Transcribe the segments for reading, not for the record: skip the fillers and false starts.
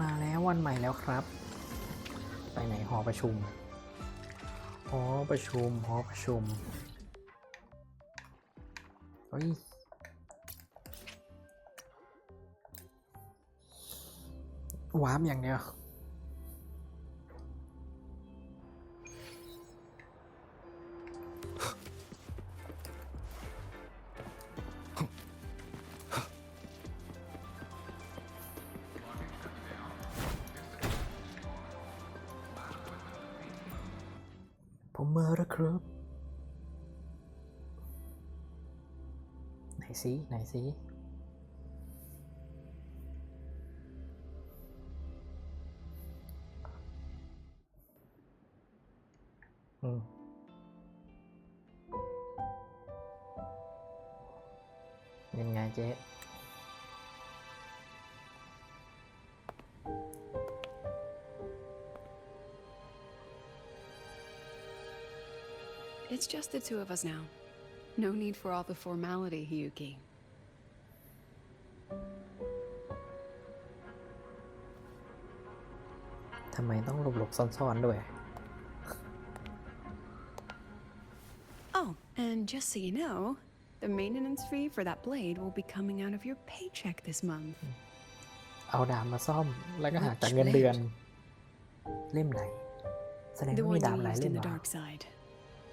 มาแล้ววันใหม่แล้วครับไปไหนหอประชุมหอประชุมเฮ้ยวาร์ปอย่างเดียวผมมาแล้วครับไหนสิยังไงเจ๊It's just the two of us now. No need for all the formality, Hyuki. ทำไมต้องหลบซ่อนๆด้วย Oh, and just so you know, the maintenance fee for that blade will be coming out of your paycheck this month. เอาดาบมาซ่อมแล้วก็หักจากเงินเดือนเล่มไหนแสดง The ว่ามี one ดาบ you หลาย used เล่ in ม the เหรอ dark side.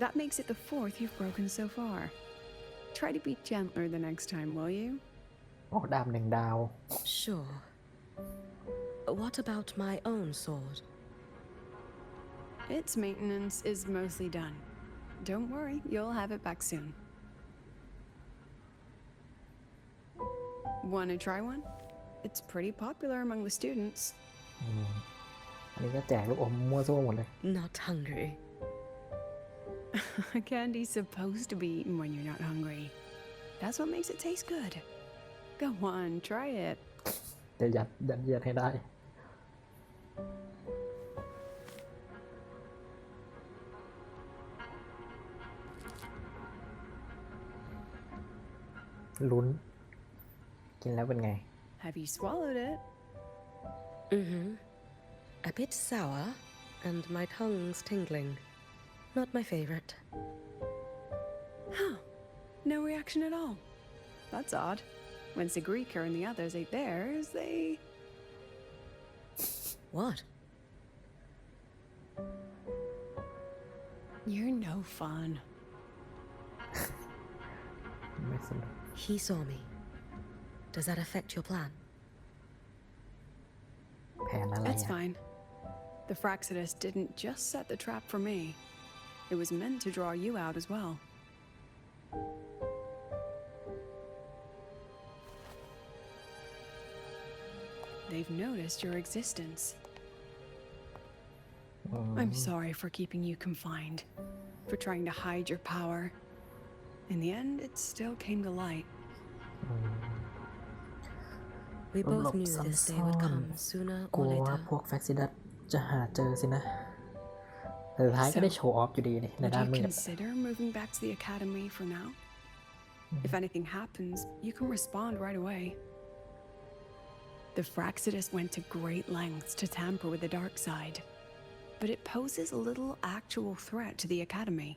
That makes it the fourth you've broken so far. Try to be gentler the next time, will you? โอ้ดาบ1 ดาว Sure. What about my own sword? Its maintenance is mostly done. Don't worry, you'll have it back soon. Wanna try one? It's pretty popular among the students. อันนี้ก็แจกลูกอมมั่วซั่วหมดเลย Not hungry. Candy's supposed to be eaten when you're not hungry. That's what makes it taste good. Go on, try it. จะยัดเยียดให้ได้ลุ้นกินแล้วเป็นไง Have you swallowed it? Mm-hmm. A bit sour, and my tongue's tingling. Not my favorite. Huh. No reaction at all. That's odd. When Sigrika and the others ate theirs, they... What? You're no fun. ไม่สนุก He saw me. Does that affect your plan? แผนอะไร It's อ่ะ fine. The Fraxidus didn't just set the trap for me. It was meant to draw you out as well. They've noticed your existence. I'm sorry for keeping you confined, for trying to hide your power. In the end, it still came to light. We หล both บ knew ซ่ this day อ would น come sooner ๆกลั or วว่า later. พวกแฟกซิดัสจะหาเจอสินะแต่สุดท้ายก็ได้โชว์ออฟอยู่ดีนี่ใน Would ด้าน you มืด consider moving back to the academy for now? If anything happens, you can respond right away. The Fraxidus went to great lengths to tamper with the dark side, but it poses little actual threat to the academy.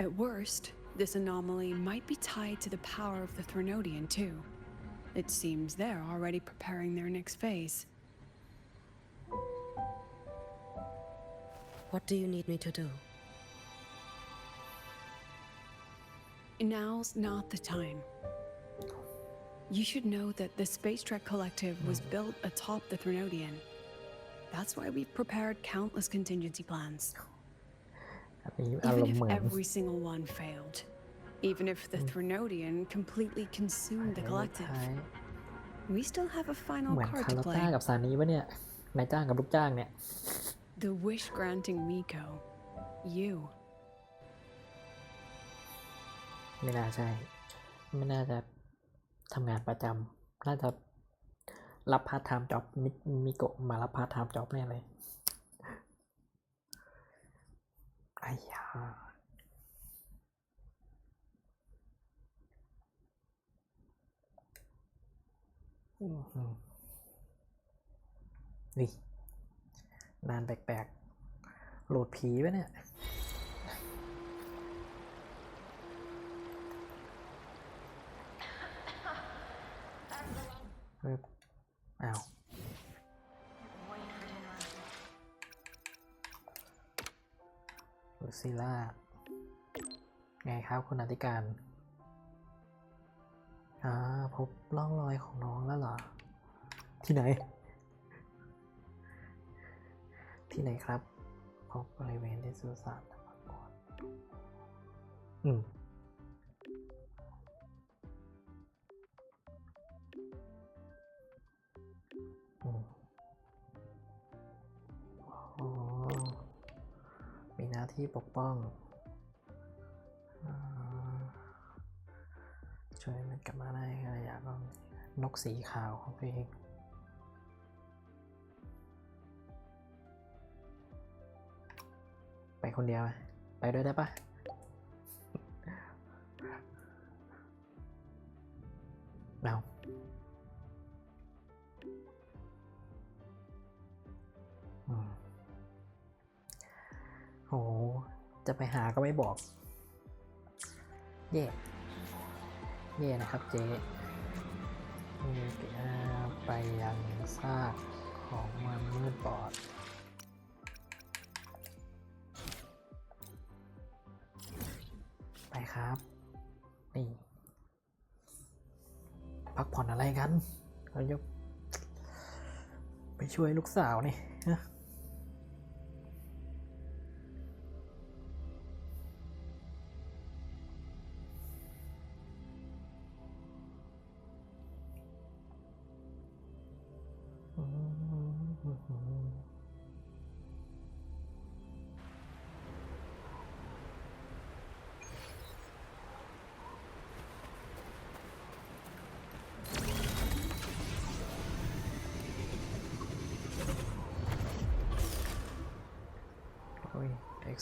At worst, this anomaly might be tied to the power of the Threnodian too. It seems they're already preparing their next phase. What do you need me to do? Now's not the time. You should know that the Space Trek Collective was built atop the Threnodian. That's why we've prepared countless contingency plans. อันนี้อารม Even ณ์เหมื if อน every single one failed, even if the Threnodian completely consumed the ท้าย collective, we still have a เห final มือน card คา to ร์ลต้า play. กับซานีปะเนี่ยนายจ้างกับลูกจ้างเนี่ย The wish-granting Miko. You. ไม่น่าใช่ไม่น่าจะทำงานประจำน่าจะรับพาร์ทไทม์จ็อบมิโกะมารับพาร์ทไทม์จ็อบแน่เลยไอ้ยา นี่นานแปลกๆโหลดผีไปเนี่ยอ้าวลูซิล่าไงครับคุณอธิการพบร่องรอยของน้องแล้วเหรอที่ไหนครับพบบริเวณที่สุสานมีหน้าที่ปกป้องช่วยมันกลับมาได้ก็อยากลองนกสีขาวของตัวเองไปคนเดียวไปด้วยได้ปะเอาโหจะไปหาก็ไม่บอกเย่นะครับเจ๊ไปยังซากของมันมืดบอดไปครับนี่พักผ่อนอะไรกันเราจะไปช่วยลูกสาวนี่ฮะ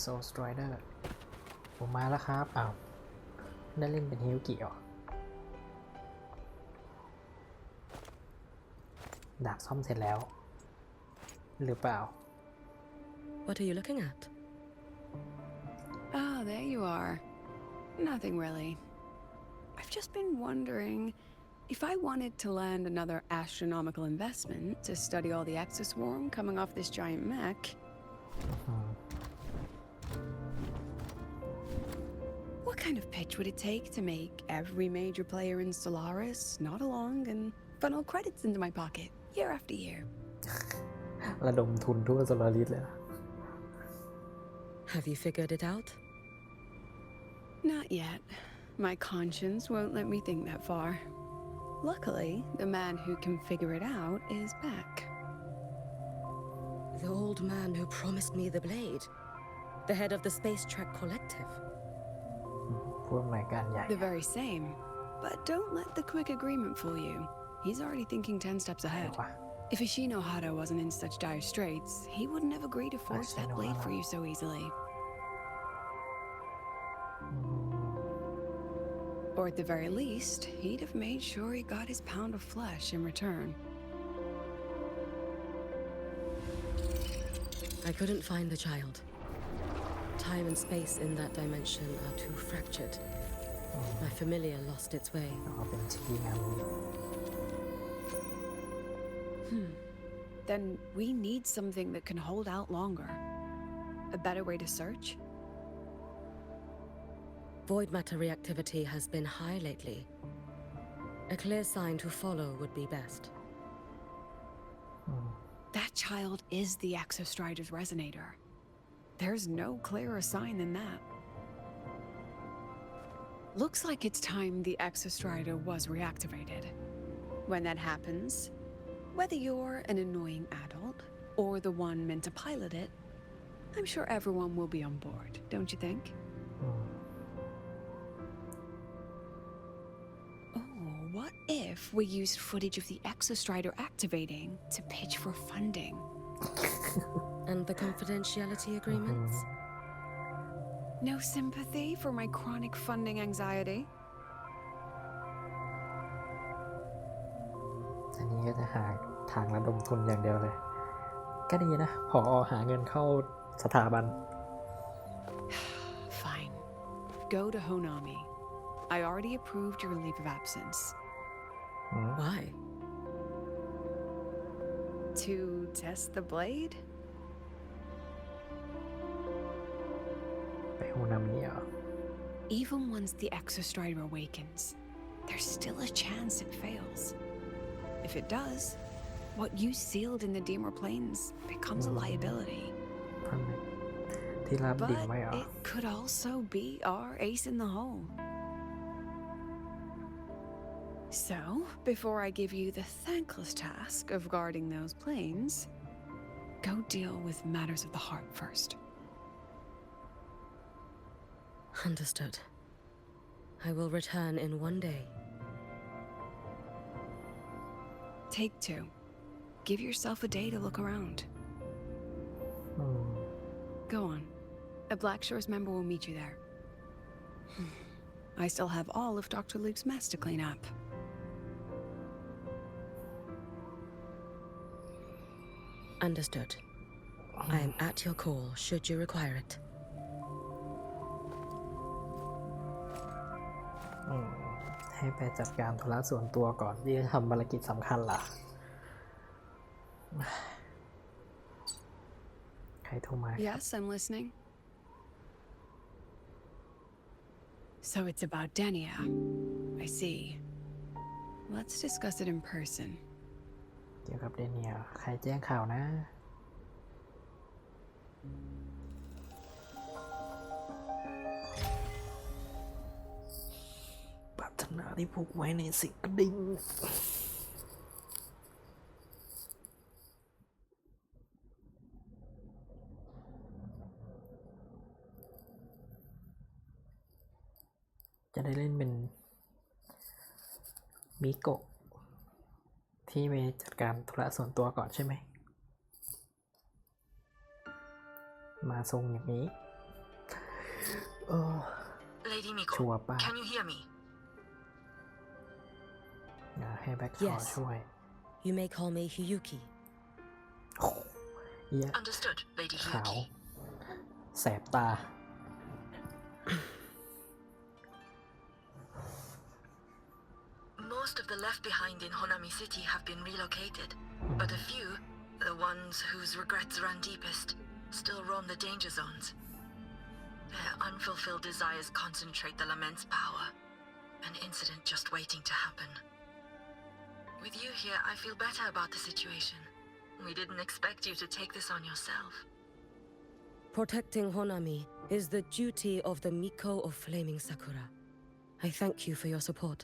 โซสไตรเดอร์ผมมาแล้วครับอ้าวได้เล่นเป็นฮิวกิเหรอดาบซ่อมเสร็จแล้วหรือเปล่า What are you looking at? Ah, there you are. Nothing really. I've just been wondering if I wanted to land another astronomical investment to study all the exoswarm coming off this giant mech. What kind of pitch would it take to make every major player in Solaris nod along and funnel credits into my pocket year after year? ระดมทุนทั่วโซลาริสเลย Have you figured it out? Not yet. My conscience won't let me think that far. Luckily, the man who can figure it out is back. The old man who promised me the blade. The head of the Space Trek Collective. ผู้อำนวยการใหญ่ The very same. But don't let the quick agreement fool you. He's already thinking 10 steps ahead. If Ishino Hado wasn't in such dire straits, he wouldn't have agreed to forge that blade for you so easily. Or at the very least, he'd have made sure he got his pound of flesh in return. I couldn't find the child. Time and space in that dimension are too fractured. My familiar lost its way. เป็นที่งาน Then we need something that can hold out longer. A better way to search? Void matter reactivity has been high lately. A clear sign to follow would be best. That child is the Exostrider's resonator. There's no clearer sign than that. Looks like it's time the Exostrider was reactivated. When that happens, whether you're an annoying adult or the one meant to pilot it, I'm sure everyone will be on board, don't you think? What if we used footage of the Exostrider activating to pitch for funding? And the confidentiality agreements? No sympathy for my chronic funding anxiety? อันนี้ก็จะหาทางระดมทุนอย่างเดียวเลย ก็ดีนะผอหาเงินเข้าสถาบัน Fine. Go to Honami. I already approved your leave of absence. Why? To test the blade? ไปโฮนามิเหรอ Even once the Exostrider awakens, there's still a chance it fails. If it does, what you sealed in the Deemer Plains becomes a liability. ที่รับดิ่ง But ไว้เหรอ it could also be our ace in the hole. So, before I give you the thankless task of guarding those planes, go deal with matters of the heart first. Understood. I will return in one day. Take 2. Give yourself a day to look around. อืม Go on. A Black Shores member will meet you there. I still have all of Dr. Luke's mess to clean up. Understood. I am at your call should you require it. ให้ไปจัดการธุระส่วนตัวก่อนที่จะทำภารกิจสำคัญล่ะ ใครโทรมา Yes, I'm listening. So it's about Denia. I see. Let's discuss it in person. เกี่ยวกับเดเนียลใครแจ้งข่าวนะ ปรารถนาที่ผูกไว้ในสิ่งกระดิ่ง จะได้เล่นเป็นมิโกะที่ไปจัดการธุระส่วนตัวก่อนใช่ไหม มาทรงอย่างนี้ Lady ชัว Miko, ร์ป่ะ can you hear me? อยากให้แบ็คชอ Yes. ช่วย You may call me Hiyuki. โอ้โหเหี้ย Understood, Lady ขาว Hyuki. แสบตา Most of the left behind in Honami City have been relocated, but a few, the ones whose regrets run deepest, still roam the danger zones. Their unfulfilled desires concentrate the Lament's power, an incident just waiting to happen. With you here, I feel better about the situation. We didn't expect you to take this on yourself. Protecting Honami is the duty of the Miko of Flaming Sakura. I thank you for your support.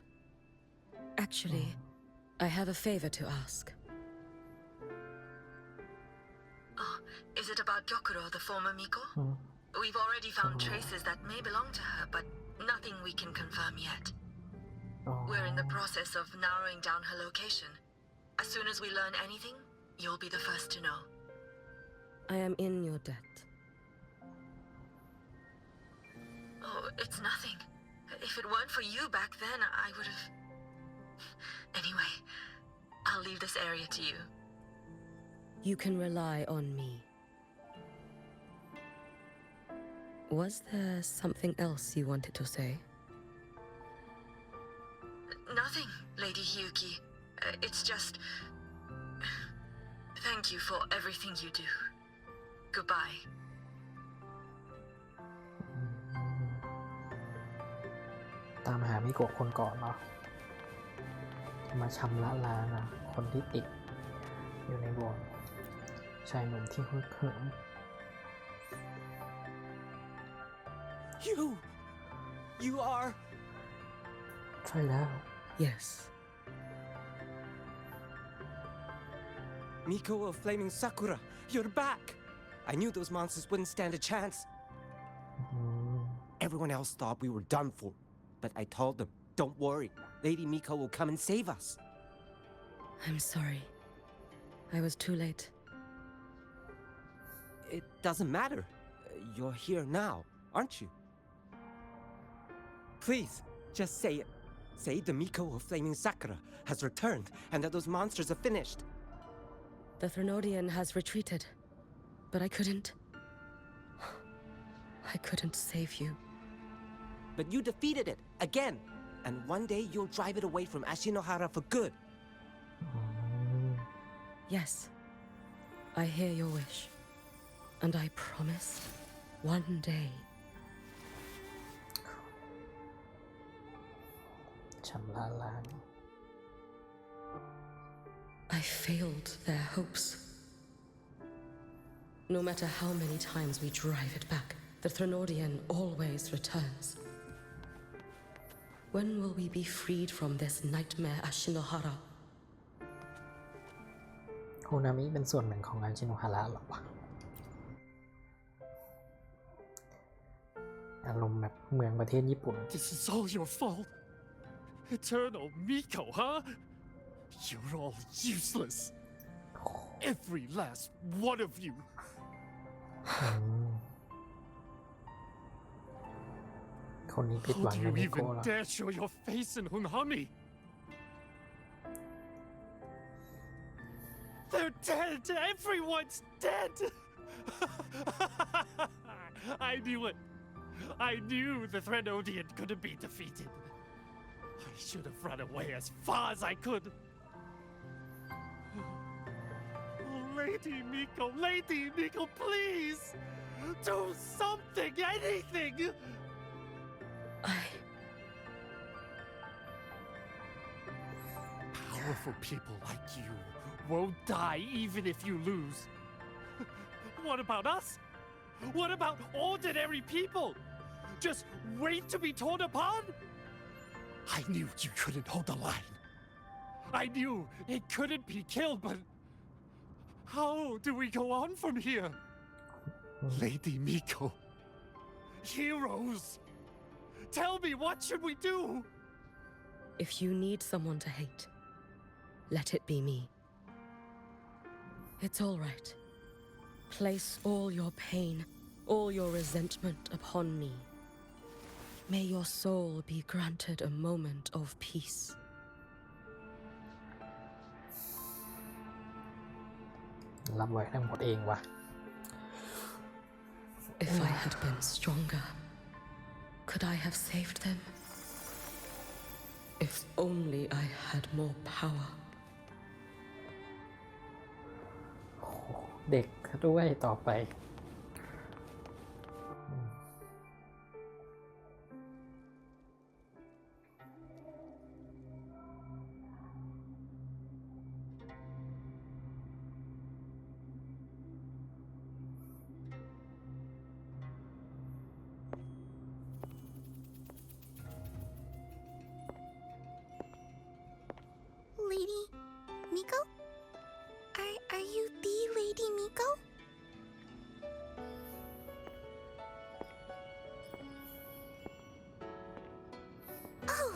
Actually, I have a favor to ask. Oh, is it about Gyokuro, the former Miko? We've already found traces that may belong to her, but nothing we can confirm yet. อ๋อ We're in the process of narrowing down her location. As soon as we learn anything, you'll be the first to know. I am in your debt. Oh, it's nothing. If it weren't for you back then, I would have... Anyway, I'll leave this area to you. You can rely on me. Was there something else you wanted to say? Nothing, Lady Hyuki. It's just... Thank you for everything you do. Goodbye. ตามหามิโกะคนก่อนเนาะมาชำระล้างนะคนที่ติดอยู่ในบ่วงชายหนุ่มที่ฮึกเหิม You are... ใช่แล้ว Yes. Miko of Flaming Sakura, you're back! I knew those monsters wouldn't stand a chance. Everyone else thought we were done for, but I told them, don't worry, Lady Miko will come and save us. I'm sorry. I was too late. It doesn't matter. You're here now, aren't you? Please, just say it. Say the Miko of Flaming Sakura has returned and that those monsters are finished. The Thrunodian has retreated, but I couldn't save you. But you defeated it, again. And one day you'll drive it away from Ashinohara for good. Yes, I hear your wish. And I promise, one day, ชำระล้าง I failed their hopes. No matter how many times we drive it back, the Thrunodian always returns. When will we be freed from this nightmare Ashinohara? โฮนามิเป็นส่วนหนึ่งของอาชิโนฮาระหรอวะอารมณ์แบบเมืองประเทศญี่ปุ่น This is all your fault. Eternal Miko, huh? You're all useless. Every last one of you. คนนี้ผิดห How วัง do ใน you มิโกะ even เหรอ dare show your face in Hunhami? They're dead! Everyone's dead! I knew it. I knew the Threnodian couldn't be defeated. I should have run away as far as I could. Lady Miko, please! Do something, anything! Powerful people like you won't die even if you lose. What about us? What about ordinary people? Just wait to be torn apart? I knew you couldn't hold the line. I knew it couldn't be killed, but how do we go on from here? Lady Miko, heroes, tell me, what should we do? If you need someone to hate, let it be me. It's all right. Place all your pain, all your resentment upon me. May your soul be granted a moment of peace. รับไว้ทั้งหมดเองวะ If I had been stronger, could I have saved them? If only I had more power. เด็กด้วยต่อไป Lady Miko? Are you the Lady Miko? Oh,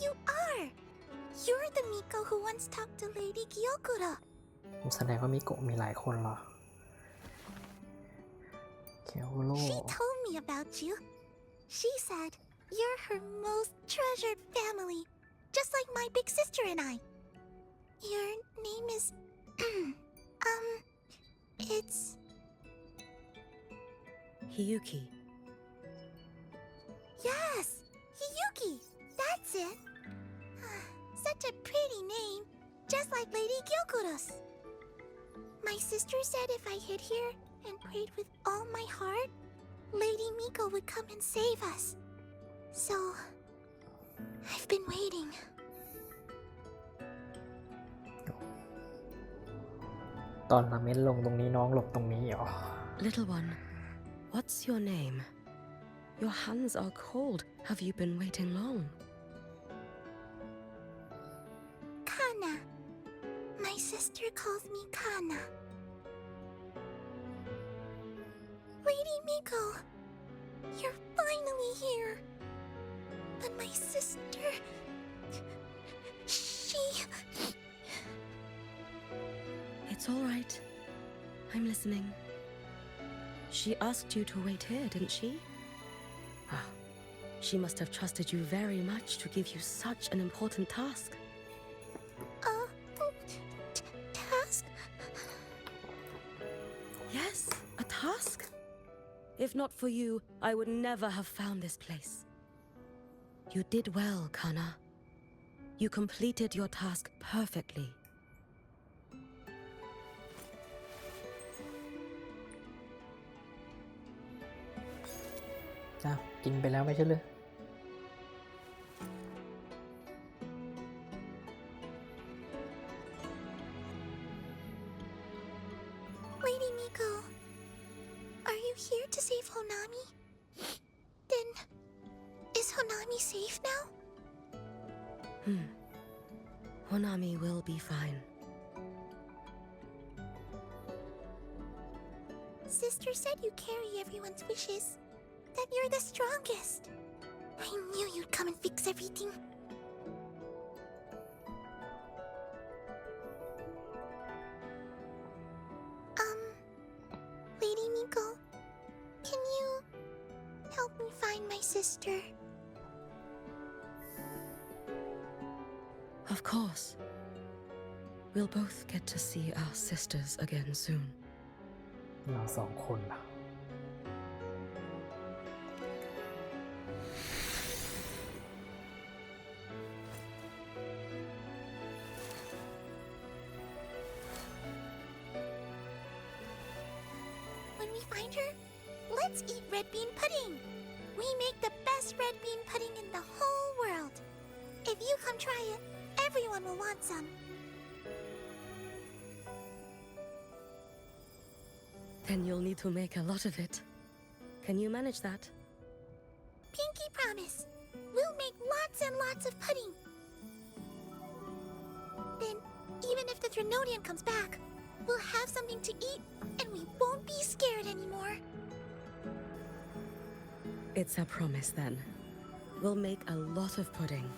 you are! You're the Miko who once talked to Lady Gyokura. แสดงว่ามิโกะมีหลายคนเหรอ เคียวโร่ She told me about you. She said you're her most treasured family, just like my big sister and I. Your name is... it's... Hiyuki. Yes! Hiyuki! That's it! Such a pretty name, just like Lady Gyokura's. My sister said if I hid here and prayed with all my heart, Lady Miko would come and save us. So, I've been waiting. ตอนราเมนลงตรงนี้น้องหลบตรงนี้เหรอ Little one, what's your name? Your hands are cold. Have you been waiting long? Kana. My sister calls me Kana. Lady Miko, you're finally here. But my sister... She... It's all right. I'm listening. She asked you to wait here, didn't she? Ah, She must have trusted you very much to give you such an important task. Task? Yes, a task. If not for you, I would never have found this place. You did well, Kana. You completed your task perfectly. อ้าวกินไปแล้วไม่ใช่เลย Lady Miko, are you here to save Honami? Then, is Honami safe now? Honami will be fine. Sister said you carry everyone's wishes. That you're the strongest. I knew you'd come and fix everything. Lady Miko, can you help me find my sister? Of course. We'll both get to see our sisters again soon. เราสองคนล่ะ When we find her, let's eat red bean pudding. We make the best red bean pudding in the whole world. If you come try it, everyone will want some. Then you'll need to make a lot of it. Can you manage that? Pinky promise. We'll make lots and lots of pudding. Then, even if the Drenodian comes back, we'll have something to eat and we won't be scared anymore. It's a promise then. We'll make a lot of pudding.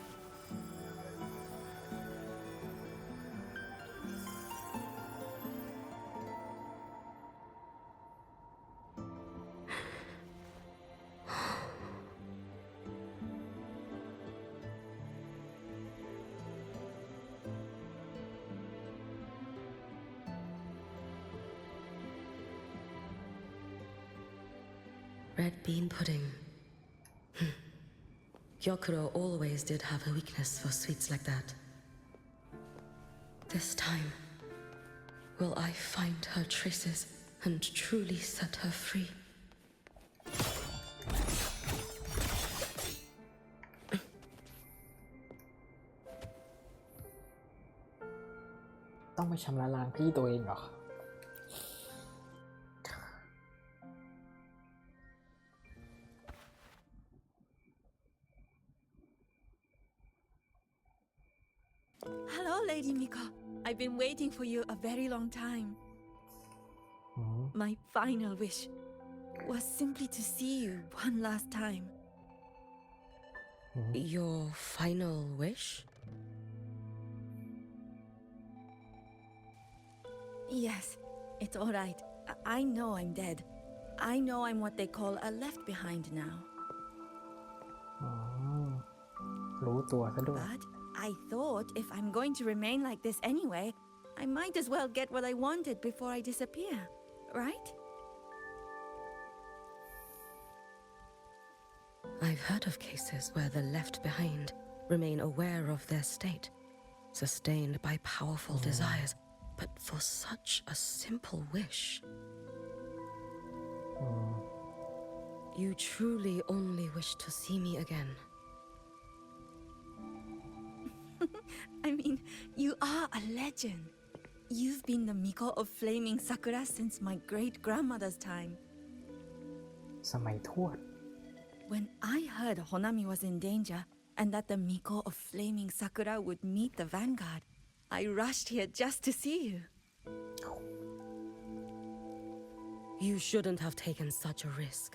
Red bean pudding. Gyokuro always did have a weakness for sweets like that. This time, will I find her traces and truly set her free? ต้องไปชำระล้างพี่ตัวเองเหรอ Hello, Lady Miko. I've been waiting for you a very long time. My final wish was simply to see you one last time. Your final wish? Yes, it's all right. I know I'm dead. I know I'm what they call a left behind now. รู้ตัวซะด้วย But I thought if I'm going to remain like this anyway, I might as well get what I wanted before I disappear, right? I've heard of cases where the left behind remain aware of their state, sustained by powerful desires, but for such a simple wish. You truly only wish to see me again. I mean, you are a legend. You've been the Miko of Flaming Sakura since my great-grandmother's time. สมัยทวด When I heard Honami was in danger and that the Miko of Flaming Sakura would meet the vanguard, I rushed here just to see you. You shouldn't have taken such a risk.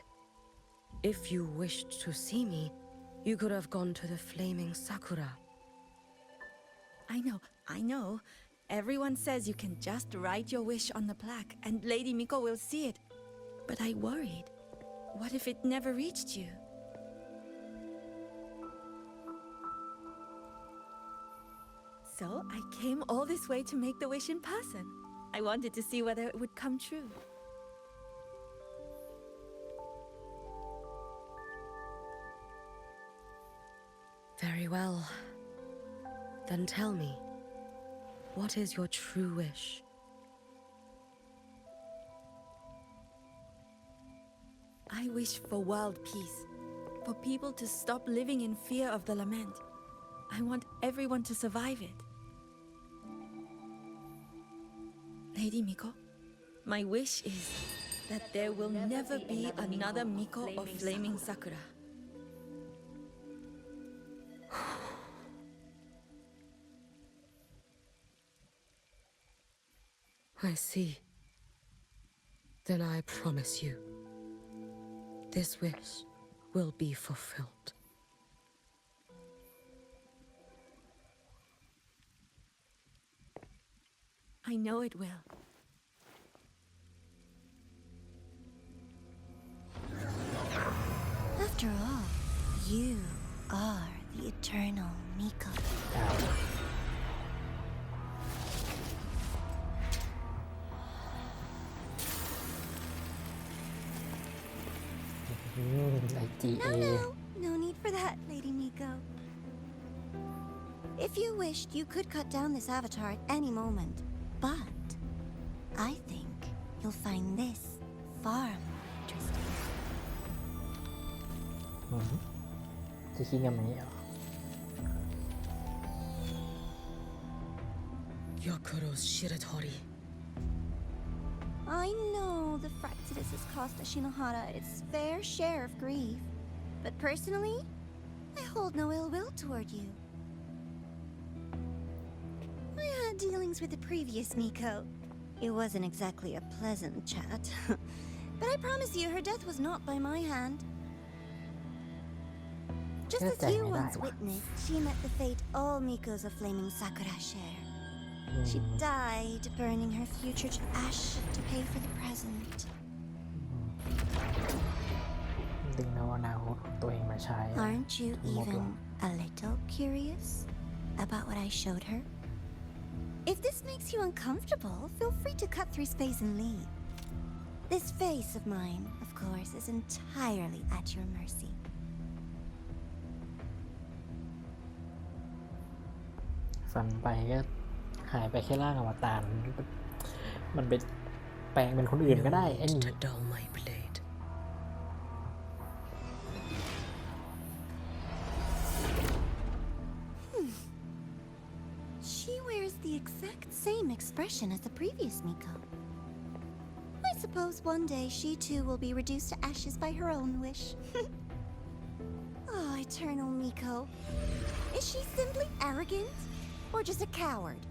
If you wished to see me, you could have gone to the Flaming Sakura. I know. Everyone says you can just write your wish on the plaque and Lady Miko will see it. But I worried. What if it never reached you? So I came all this way to make the wish in person. I wanted to see whether it would come true. Very well. Then tell me, what is your true wish? I wish for world peace, for people to stop living in fear of the lament. I want everyone to survive it. Lady Miko, my wish is that there will never be another Miko of Flaming Sakura. I see. Then I promise you, this wish will be fulfilled. I know it will. After all, you are the eternal Miko. ไอจีเอ No need for that, Lady Miko. If you wished, you could cut down this avatar at any moment. But I think you'll find this far more interesting. จะคิดกันไหมเหรอ Yakuro's Shiratori. I know the Fraxidus has cost Ashinohara its fair share of grief. But personally, I hold no ill will toward you. I had dealings with the previous Miko. It wasn't exactly a pleasant chat. But I promise you, her death was not by my hand. Just as you once witnessed, she met the fate all Mikos of Flaming Sakura share. She died, burning her future to ash to pay for the present. ดึงเอาอนาคตของตัวเองมาใช้ Aren't you even a little curious about what I showed her? If this makes you uncomfortable, feel free to cut through space and leave. This face of mine, of course, is entirely at your mercy. ฟันไปก็หายไปแค่ร่างอวตารมันเป็นแปลงเป็นคนอื่นก็ได้ไอ้นี่ To dull my blade. She wears the exact same expression as the previous Miko. I suppose one day she too will be reduced to ashes by her own wish. Oh, eternal Miko. Is she simply arrogant or just a coward?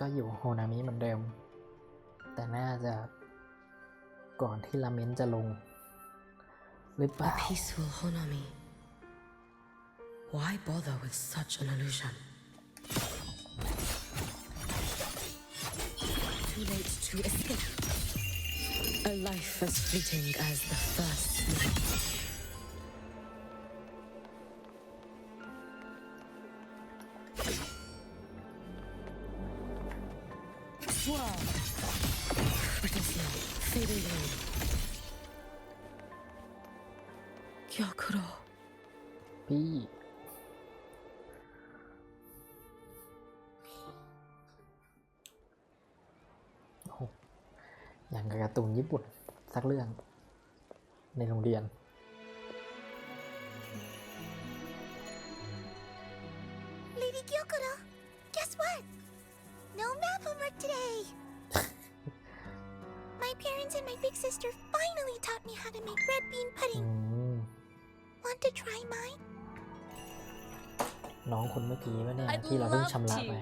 ก็อยู่โฮนามิเหมือนเดิม แต่น่าจะก่อนที่ลาเมนจะลงหรือเป A ล่า peaceful Honami. Why bother with such an illusion? Too late to escape. A life as fleeting as the first night. Swirl. Brittle snow, fading blade. Yakuro. พี่โอ้โหอย่างกับการ์ตูนญี่ปุ่นสักเรื่องในโรงเรียน Lady Gyokuro, guess what? No math homework today. My parents and my big sister finally taught me how to make red bean pudding. Want to try mine? น้องคนเมื่อกี้วะเนี่ย I'd ที่เราเพิ่ง love ชำระ to. ไป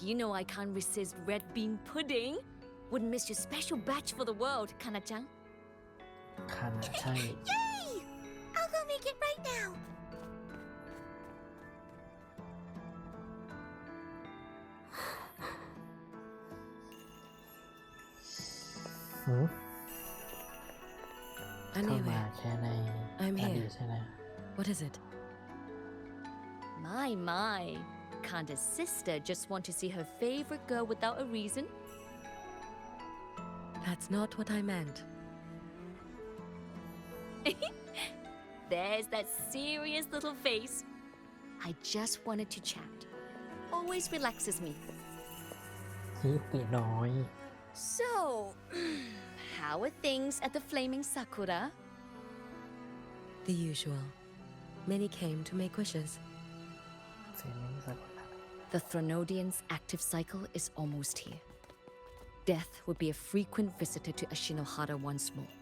You know I can't resist red bean pudding. Wouldn't miss your special batch for the world, Kana-chan. คันใช่ Yay! I'll I'll make it right now. เข้า Anyway, มาแค่ใน I'm อดีต here. ใช่ไหม What is it? My. Can't a sister just want to see her favorite girl without a reason? That's not what I meant. There's that serious little face. I just wanted to chat. Always relaxes me. ฮิปิน้อย So, how are things at the Flaming Sakura? The usual. Many came to make wishes. เสียงนี้สัก The Thronodian's active cycle is almost here. Death will be a frequent visitor to Ashinohara once more.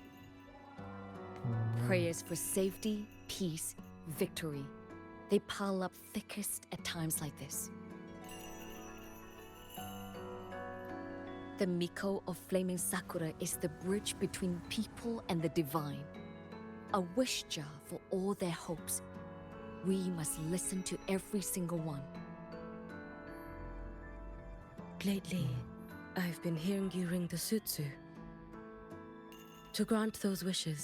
Prayers for safety, peace, victory. They pile up thickest at times like this. The Miko of Flaming Sakura is the bridge between people and the divine. A wish jar for all their hopes. We must listen to every single one. Lately, I've been hearing you ring the sutsu. To grant those wishes,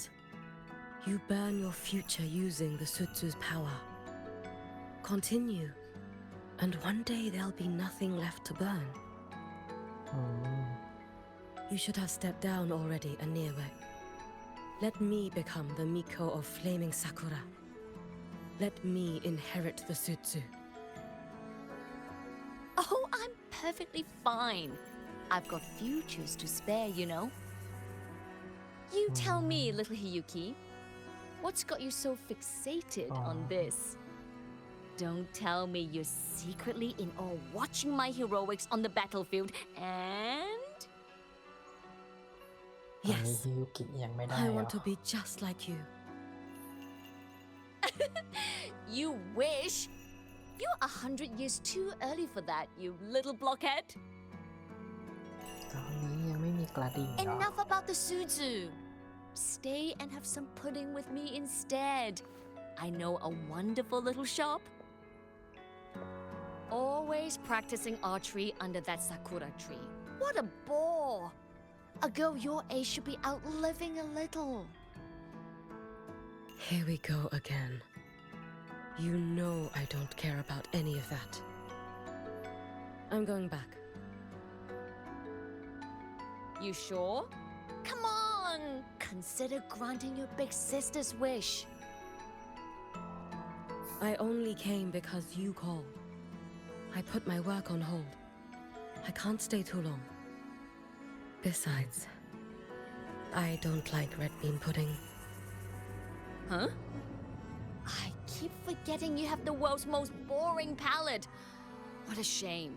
you burn your future using the sutsu's power. Continue, and one day there'll be nothing left to burn. You should have stepped down already, Aniwe. Let me become the Miko of Flaming Sakura. Let me inherit the sutsu. Oh, I'm perfectly fine. I've got futures to spare, you know. You tell me, little Hiyuki, what's got you so fixated on this? Don't tell me you're secretly in awe watching my heroics on the battlefield and... ตอนนี้ Yes, ฮิยุกิยังไม่ได้ I เหรอ want to be just like you. You wish? You're 100 years too early for that, you little blockhead. ตอนนี้ยังไม่มีกระดิ่งเหรอ Enough about the Suzu. Stay and have some pudding with me instead. I know a wonderful little shop. Always practicing archery under that sakura tree. What a bore! A girl your age should be out living a little. Here we go again. You know I don't care about any of that. I'm going back. You sure? Come on! Consider granting your big sister's wish. I only came because you called. I put my work on hold. I can't stay too long. Besides, I don't like red bean pudding. Huh? I keep forgetting you have the world's most boring palate. What a shame.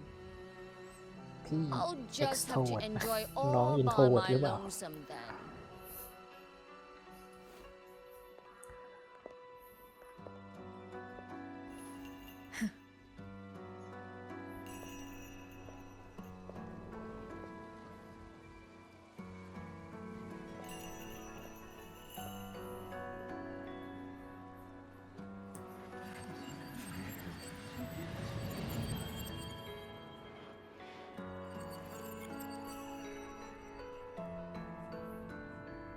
พี่ I'll just have to extrovert นะ enjoy น้อง all by introvert my หรือเปล่า lonesome then.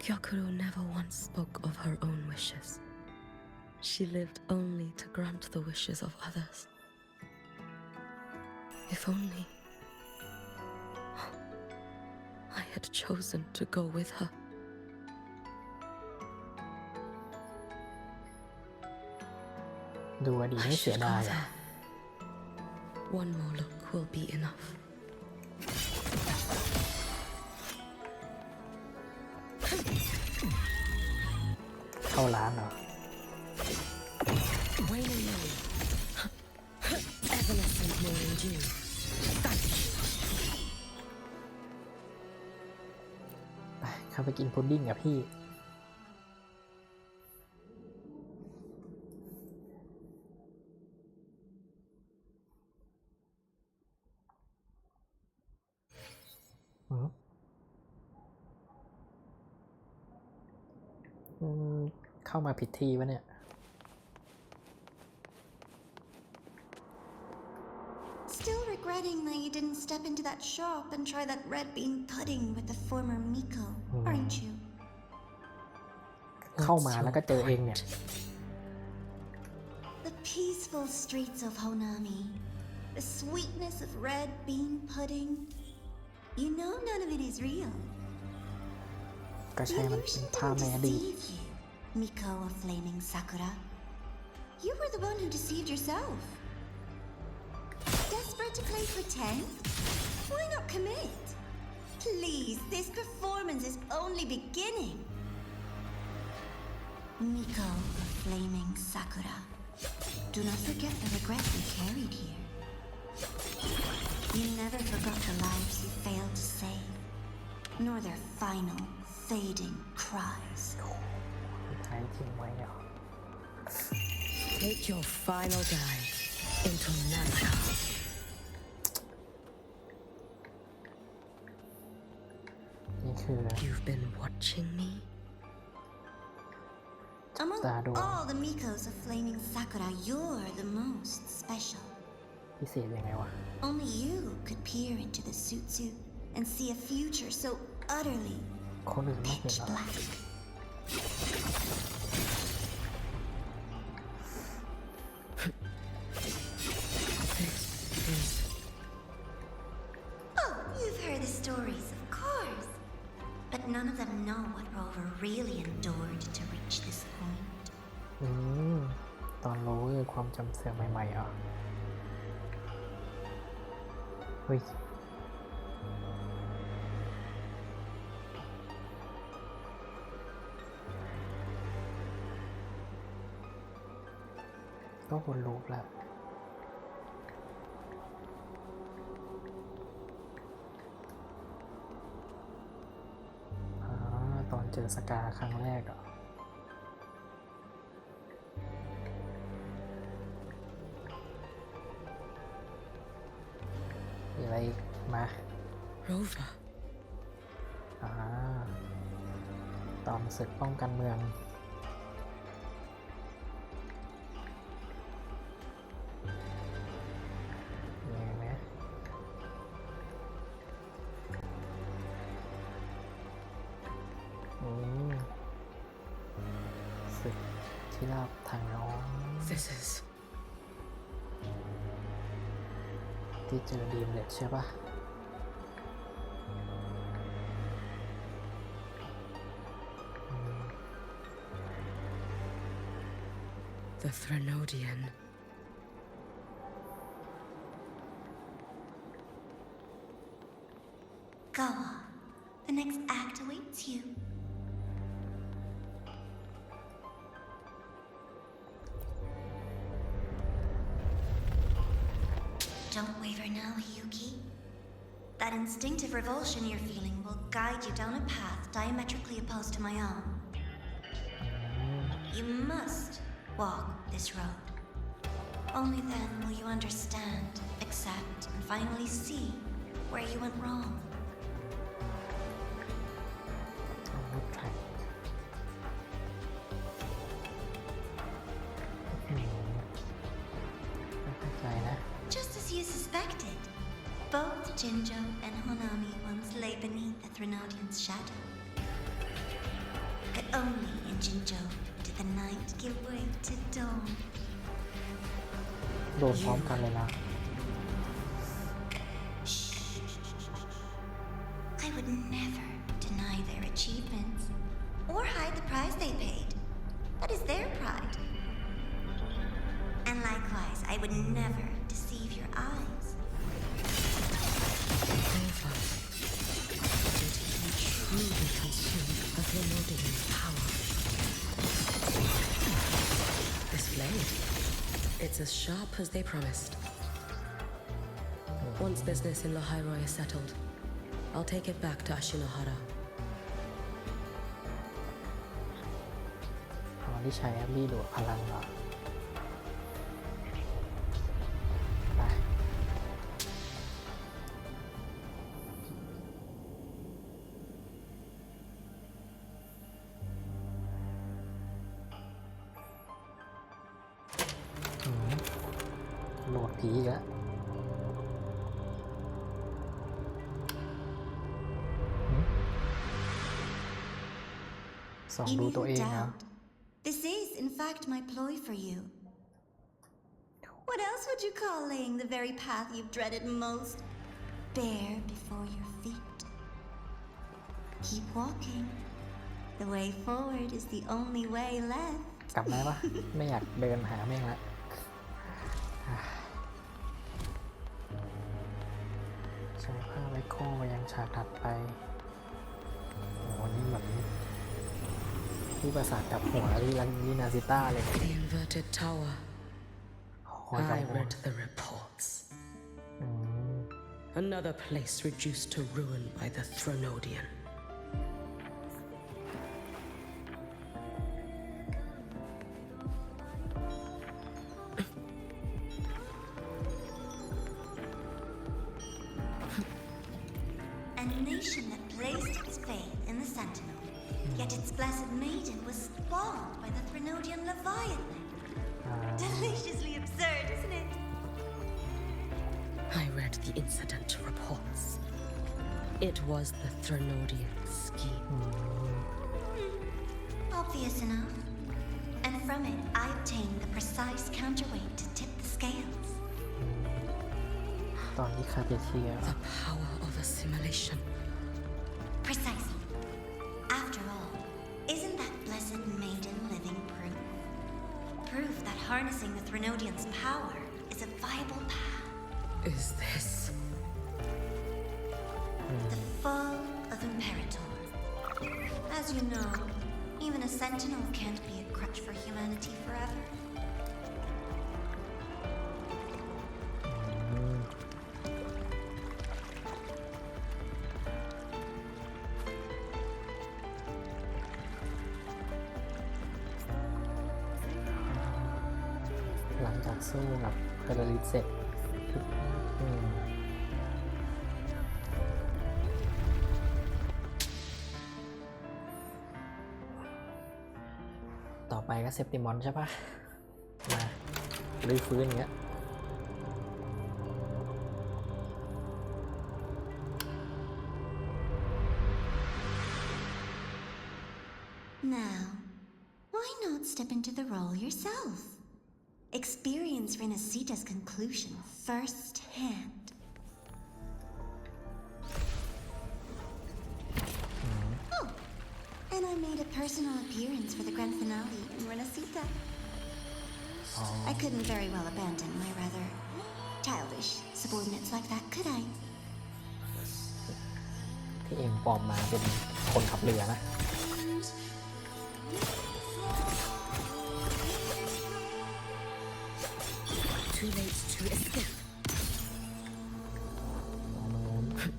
Kyokuro never once spoke of her own wishes. She lived only to grant the wishes of others. If only I had chosen to go with her. ดูอดีต I ไม่เสีย should ดาย go อ่ะ there. One more look will be enough. เข้าร้านเหรอ Waning moon. Evanescent morning dew. ไปเข้าไปกินพุดดิ้งกับพี่ เข้ามาผิดที่วะเนี่ย regretting that you didn't step into that shop and try that red bean pudding with the former Miko, aren't you? เข้ามาแล้วก็เจอเองเนี่ย The peaceful streets of Honami, the sweetness of red bean pudding. You know none of it is real. ก็ The ใช่มันเป็น illusion ภาพ didn't ในอดีต deceive you, Miko of Flaming Sakura. You were the one who deceived yourself. Desperate to play pretend? Why not commit? Please, this performance is only beginning. Miko of Flaming Sakura. Do not forget the regret you carried here. You never forgot the lives you failed to save, nor their final, fading cries. ท้ายทิ้งไว้เนี่ย Take your final dive into Nana. นี่คือ You've been watching me? Among Dado. all the Mikos of Flaming Sakura, you're the most special. พิเศษยังไงวะ Only you could peer into the Sutsu and see a future so utterly คนอื่นไม่เห็น pitch หรอ black. Oh, you've heard the stories, of course. But none of them know what Rover really endured to reach this point. ตอนโรเวอร์ความจำเสื่อมใหม่ๆอ่ะเฮ้ยก็วนลูปแล้วตอนเจอสกาครั้งแรกอ่ะมีอะไรอีกมา Rover. ตอนศึกป้องกันเมืองมีไหมศึกที่ราบทางน้อง This is ที่เจอดีมเล็ดใช่ปะthe Threnodian. Go on. The next act awaits you. Don't waver now, Hyuki. That instinctive revulsion you're feeling will guide you down a path diametrically opposed to my own. You must walk this road. Only then will you understand, accept, and finally see where you went wrong. รถแท็กไม่เข้าใจนะ Just as you suspected, both Jinjo and Honami once lay beneath the Threnodian's shadow. But only in Jinjo did the night give way to dawn. โดนพร้อมกันเลยนะ I would never deny their achievements or hide the price they paid. That is their pride. And likewise, I would never deceive your eyes. Rover. Did he truly consume a Threnodian's power? This blade. It's as sharp as they promised. Once business in Lahairoi is settled, I'll take it back to Ashinohara. ตอนที่ใช้แอปบี้ดูดพลังเหรอไปโหลดผีอีกแล้ว ส่อง You ดูตัวเอ needn't งเหรอ doubt. This is, in fact, my ploy for you. What else would you call laying the very path you've dreaded most bare before your feet? Keep walking. The way forward is the only way left. กลับได้ปะ ไม่อยากเดินหาแม่งละใช้ผ้าไวโก้มายังฉากถัดไปโอ้โหนี่เหมือนที่ประสาทกับหัวลินาซิต้าเลย The inverted tower. หอกับ I หัว read the reports. อืม Another place reduced to ruin by the Thronodian. A nation that placed its faith in the Sentinel, yet its blessed maiden was spawned by the Threnodian Leviathan. อ่า Deliciously absurd, isn't it? I read the incident reports. It was the Threnodian scheme. Obvious enough. And from it, I obtained the precise counterweight to tip the scales. ตอนนี้คาเทีย The power of assimilation. Precisely. After all, isn't that blessed maiden living proof? Proof that harnessing the Threnodian's power is a viable path. Is this The fall of Imperator. As you know, even a sentinel can't be a crutch for humanity forever. หลังจากสู้กับเกลลิสเสร็จอืมต่อไปก็เซปติมอนใช่ปะมาลื้อฟื้นอย่างเงี้ย Now, why not step into the role yourself? Experience Renacita's conclusion firsthand. Oh, and I made a personal appearance for the grand finale in Renacita. I couldn't very well abandon my rather childish subordinates like that, could I? ที่เองปลอมมาเป็นคนขับเรือนะ too late to escape? ศึก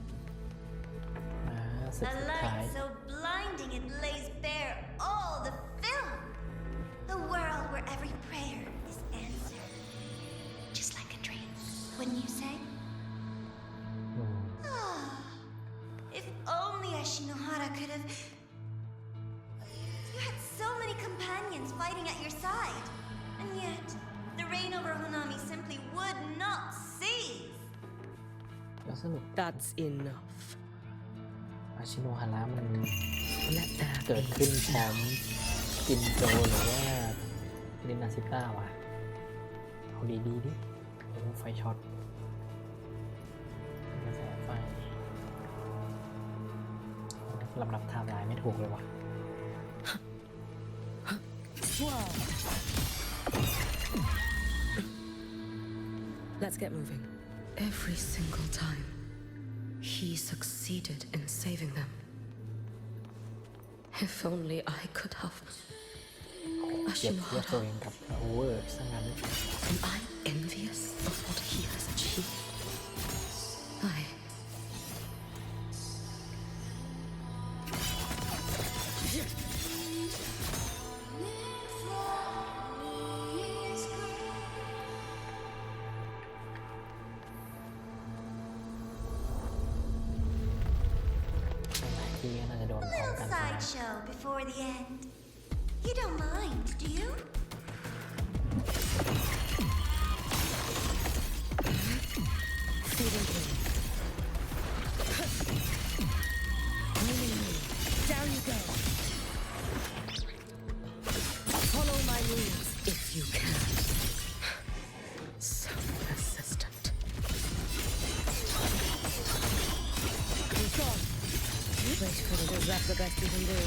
A สุดท้าย light so blinding it lays bare all the film. The world where every prayer is answered. Just like a dream, wouldn't you say? อืม Ah, if only Ashinohara could have... You had so many companions fighting at your side. And yet, the reign over Honami simply would not cease. แล้วสรุป That's enough. อาชิโนฮาระมัน Let there เกิด be ขึ้นพร้อมกินโจหรือว่าลินาซิต้าวะเอาดีๆดิโอ้ไฟช็อตกระแสไฟลำดับไทม์ไลน์ไม่ถูกเลยวะ Let's get moving. Every single time, he succeeded in saving them. If only I could have. เทียบตัว Ashinohara, เองกับโอเวอร์ซะงั้น am I envious of what he has achieved? I. Little sideshow before the end. You don't mind, do you? Fading in. Winning me. Down you go. Is that the best you can do?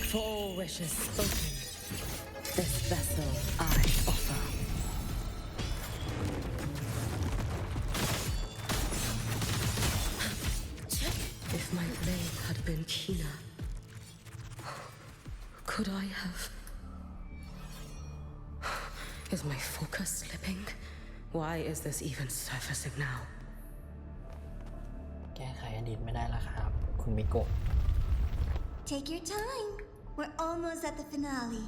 For all wishes spoken, this vessel I offer. If my blade had been keener, could I have... Is my focus slipping? Why is this even surfacing now? แก้ไขอดีตไม่ได้แล้วครับ คุณมิโกะ Take your time. We're almost at the finale.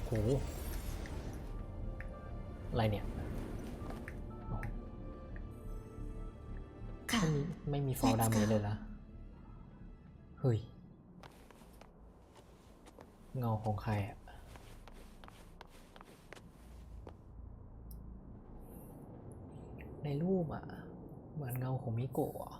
โหอะไรเนี่ยไม่มีฟอลดาเมจเลยละเฮ้ยเงาของใครอะในรูปอะเหมือนเงาของมิโกะอะ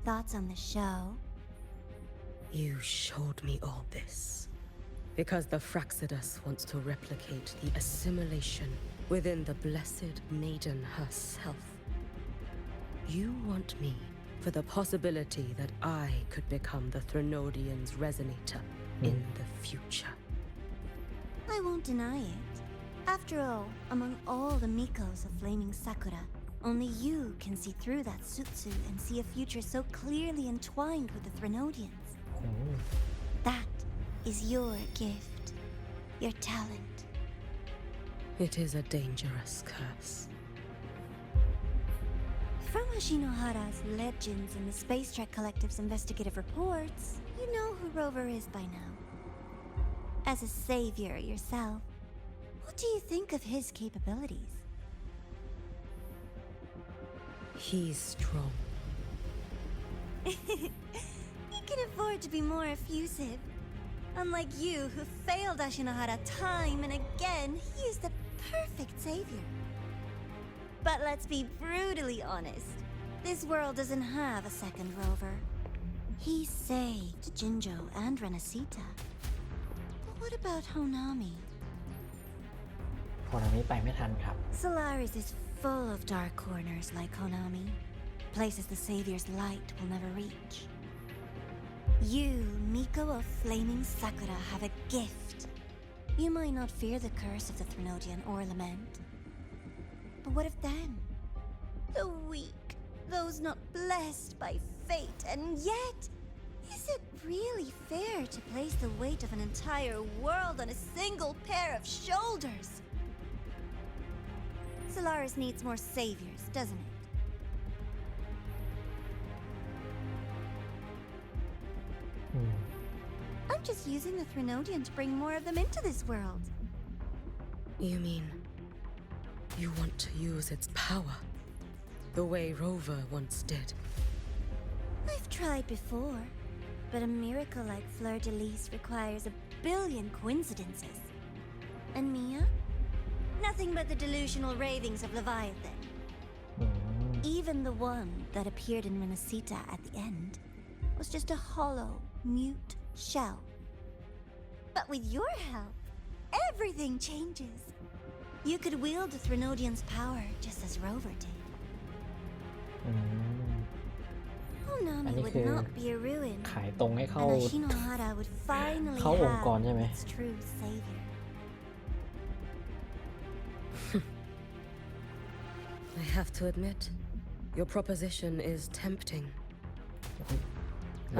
Thoughts on the show? You showed me all this because the Fraxidus wants to replicate the assimilation within the blessed maiden herself. You want me for the possibility that I could become the Threnodian's resonator in the future. I won't deny it. After all, among all the Mikos of Flaming Sakura, only you can see through that Sutsu and see a future so clearly entwined with the Threnodians. That is your gift, your talent. It is a dangerous curse. From Ashinohara's legends and the Space Trek Collective's investigative reports, you know who Rover is by now. As a savior yourself, what do you think of his capabilities? He's strong. He can afford to be more effusive. Unlike you, who failed Ashinohara time and again, he is the perfect savior. But let's be brutally honest. This world doesn't have a second Rover. He saved Jinjo and Renacita. But what about Honami? โฮนามิไปไม่ทันครับ Solaris is full of dark corners like Honami. Places the Savior's light will never reach. You, Miko of Flaming Sakura, have a gift. You might not fear the curse of the Threnodian or lament. But what of them? The weak, those not blessed by fate, and yet, is it really fair to place the weight of an entire world on a single pair of shoulders? Solaris needs more saviors, doesn't it? I'm just using the Threnodian to bring more of them into this world. You mean you want to use its power the way Rover once did? I've tried before, but a miracle like Fleur-de-Lis requires a billion coincidences. And Mia? Nothing but the delusional ravings of Leviathan. Even the one that appeared in Renacita at the end was just a hollow, mute shell. But with your help, everything changes. You could wield the Threnodian's power just as Rover did. Honami would not be a ruin, ขายตรงให้เข้า and Ashinohara would finally เข้าองค์กรใช่ไหม have its true savior. I have to admit, your proposition is tempting.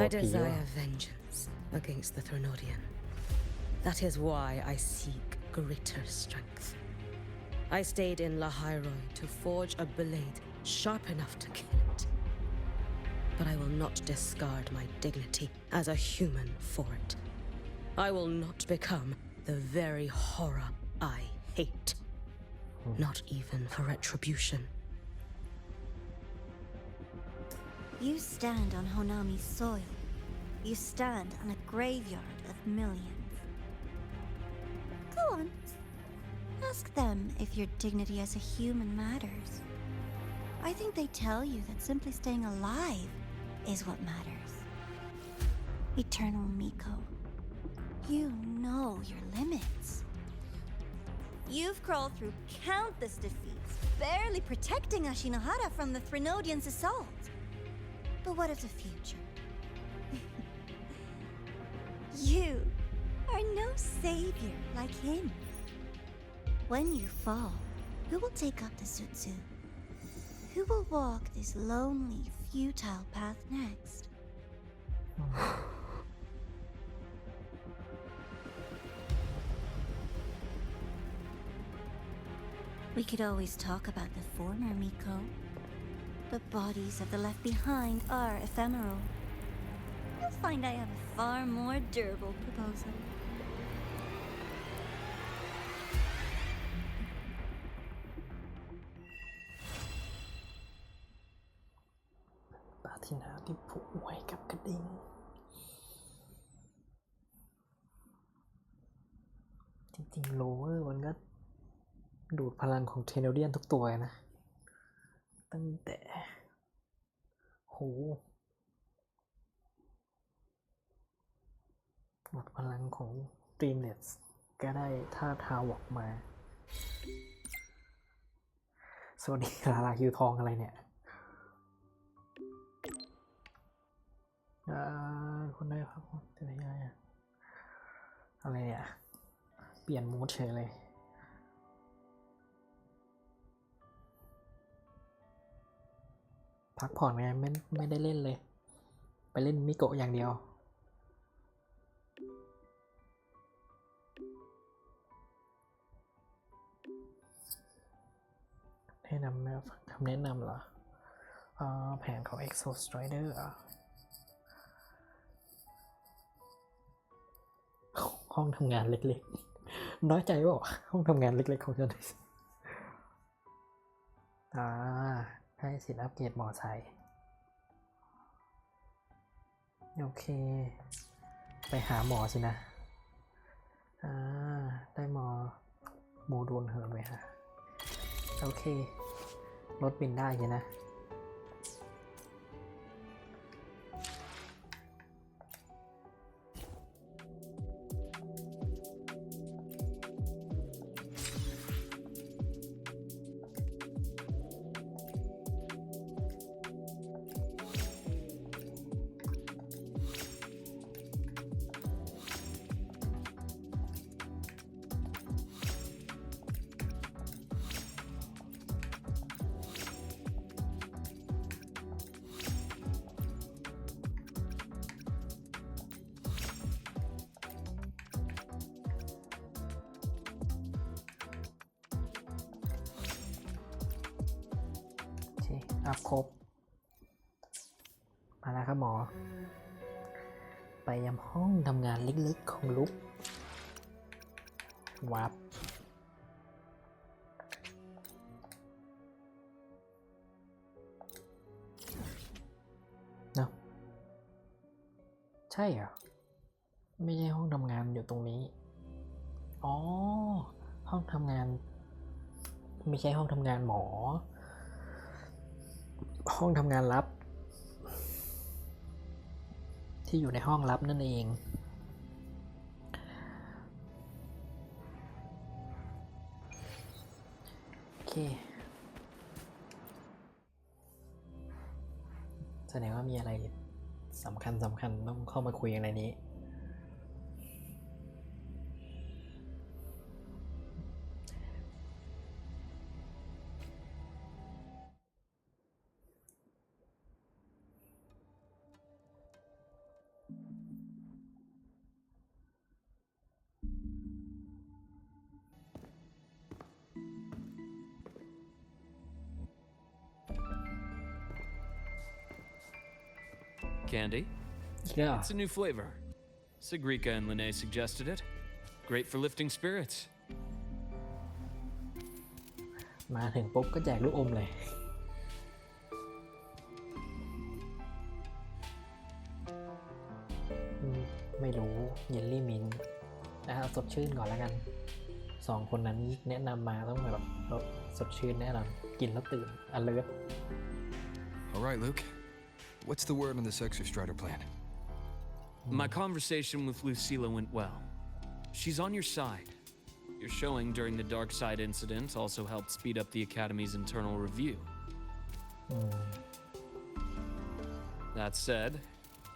I desire vengeance against the Threnodian. That is why I seek greater strength. I stayed in Lahairoi to forge a blade sharp enough to kill it. But I will not discard my dignity as a human for it. I will not become the very horror I hate. Not even for retribution. You stand on Honami's soil. You stand on a graveyard of millions. Go on. Ask them if your dignity as a human matters. I think they tell you that simply staying alive is what matters. Eternal Miko, you know your limits. You've crawled through countless defeats, barely protecting Ashinahara from the Threnodians' assault. But what of the future? You are no savior like him. When you fall, who will take up the Sutsu? Who will walk this lonely, futile path next? We could always talk about the former Miko. The bodies of the left behind are ephemeral. You'll find I have a far more durable proposal. ปาฏิหาริย์ที่ผูกไว้กับกระดิ่งจริงๆโลเวอร์มันก็ดูดพลังของเทเนเดียนทุกตัวนะตั้งแต่โหหมดพลังของ Dreamless ก็ได้ท่าทาวออกมาสวัสดีลาลาคิวทองอะไรเนี่ยคนได้ครับจะได้ยังไงอะไรเนี่ยเปลี่ยนมูดเฉยเลยพักผ่อนไงไม่ได้เล่นเลยไปเล่นมิโกะอย่างเดียวแนะนำนะคำแนะนำเหรอแผนของ Exo Strider ห้องทำงานเล็กๆน้อยใจว่าห้องทำงานเล็กๆของฉันให้สิทธิ์อัปเกรดมอไซค์โอเคไปหาหมอสินะได้โมดูลเหินไว้ฮะโอเครถบินได้ใช่นะอัพครบมาแล้วครับหมอไปยังห้องทำงานเล็กๆของลุกวับเนาะใช่เหรอไม่ใช่ห้องทำงานอยู่ตรงนี้อ๋อห้องทำงานไม่ใช่ห้องทำงานหมอห้องทำงานลับที่อยู่ในห้องลับนั่นเองโอเคแสดงว่ามีอะไรสำคัญต้องเข้ามาคุยกันในนี้Candy? Yeah. It's a new flavor. Sigrika and Lene suggested it. Great for lifting spirits. มาถึงปุ๊บก็แจกลูกอมเลยไม่รู้เยลลี่มิ้นท์สดชื่นก่อนแล้วกัน สองคนนั้นแนะนำมาต้องแบบสดชื่นแน่นอนกินแล้วตื่น alert. All right, Luke. What's the word on this Exostrider plan? My conversation with Lucilla went well. She's on your side. Your showing during the Dark Side incident also helped speed up the Academy's internal review. That said,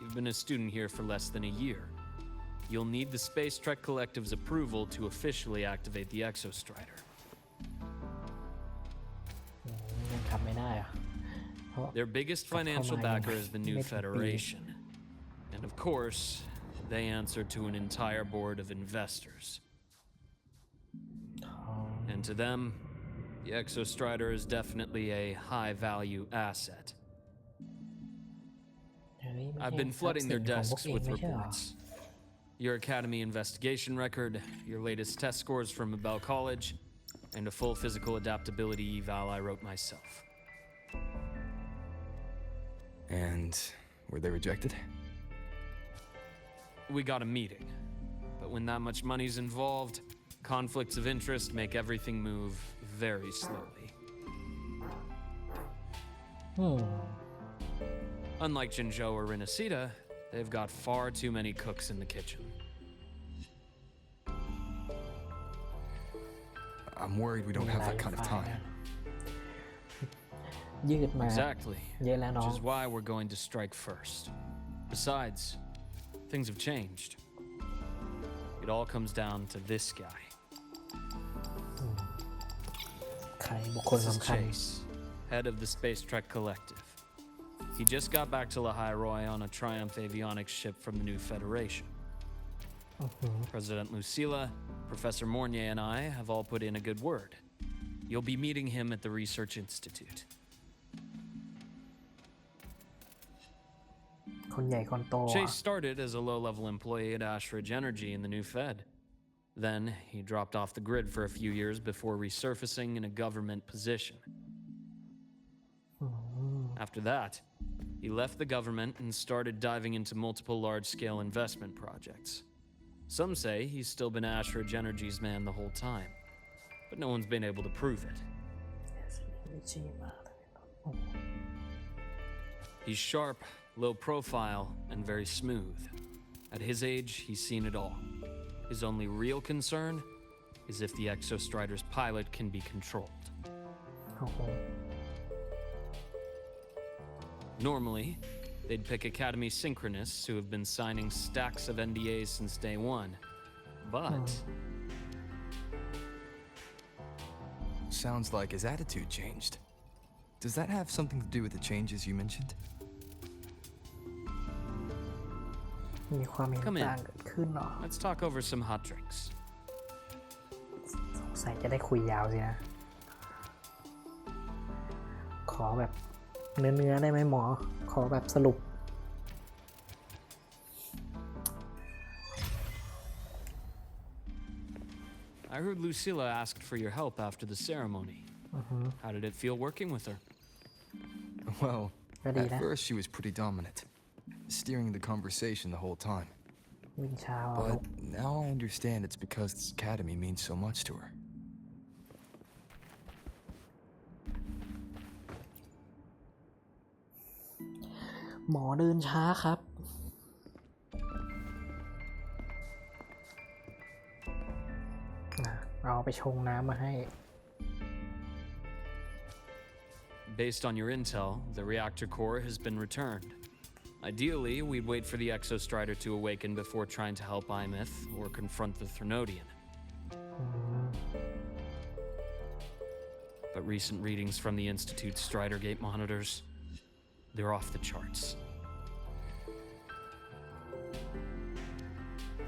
you've been a student here for less than a year. You'll need the Space Trek Collective's approval to officially activate the Exostrider. ยังทำไม่ได้อะเพราะ Their biggest financial backer is the New Federation. And of course, they answer to an entire board of investors. And to them, the Exostrider is definitely a high-value asset. เฮ้ยไม่ I've ใช่ been ทรัพ flooding ย์สิน their ของพวก desks เอง with ไม่ใช่เหรอ reports. Your Academy investigation record, your latest test scores from Abel College, and a full physical adaptability eval I wrote myself. And were they rejected? We got a meeting. But when that much money's involved, conflicts of interest make everything move very slowly. Unlike Jinzhou or Rinasita, they've got far too many cooks in the kitchen. I'm worried we don't have that kind of time. ยืดมา Exactly. เยอะแล้วน้อ Which ง is why we're going to strike first. Besides, things have changed. It all comes down to this guy. ใครบุคคล This is สำคัญ Chase, head of the Space Trek Collective. He just got back to Lahai Roi on a Triumph avionics ship from the New Federation. President Lucilla, Professor Mornier, and I have all put in a good word. You'll be meeting him at the Research Institute. คนใหญ่คนโต Chase started as a low-level employee at Ashridge Energy in the New Fed. Then he dropped off the grid for a few years before resurfacing in a government position. After that, he left the government and started diving into multiple large-scale investment projects. Some say he's still been Ashridge Energy's man the whole time, but no one's been able to prove it. He's sharp, low profile, and very smooth. At his age, he's seen it all. His only real concern is if the Exostrider's pilot can be controlled. Normally, they'd pick Academy synchronists who have been signing stacks of NDAs since day one. But Sounds like his attitude changed. Does that have something to do with the changes you mentioned? มีความเห็น Come in. ต่างเกิดขึ้นเหรอ let's talk over some hot drinks. สงสัยจะได้คุยยาวสินะ ขอแบบเนื้อได้ไหมหมอ ขอแบบสรุป I heard Lucilla asked for your help after the ceremony. How did it feel working with her? Well,ก็ดี at นะ first she was pretty dominant, steering the conversation the whole time. วิ่งเช้าเอาลูก But now I understand it's because this academy means so much to her. หมอเดินช้าครับ เราไปชงน้ำมาให้ Based on your intel, the reactor core has been returned. Ideally, we'd wait for the Exostrider to awaken before trying to help Imith or confront the Thrnodian. But recent readings from the Institute's Strider Gate monitors, they're off the charts.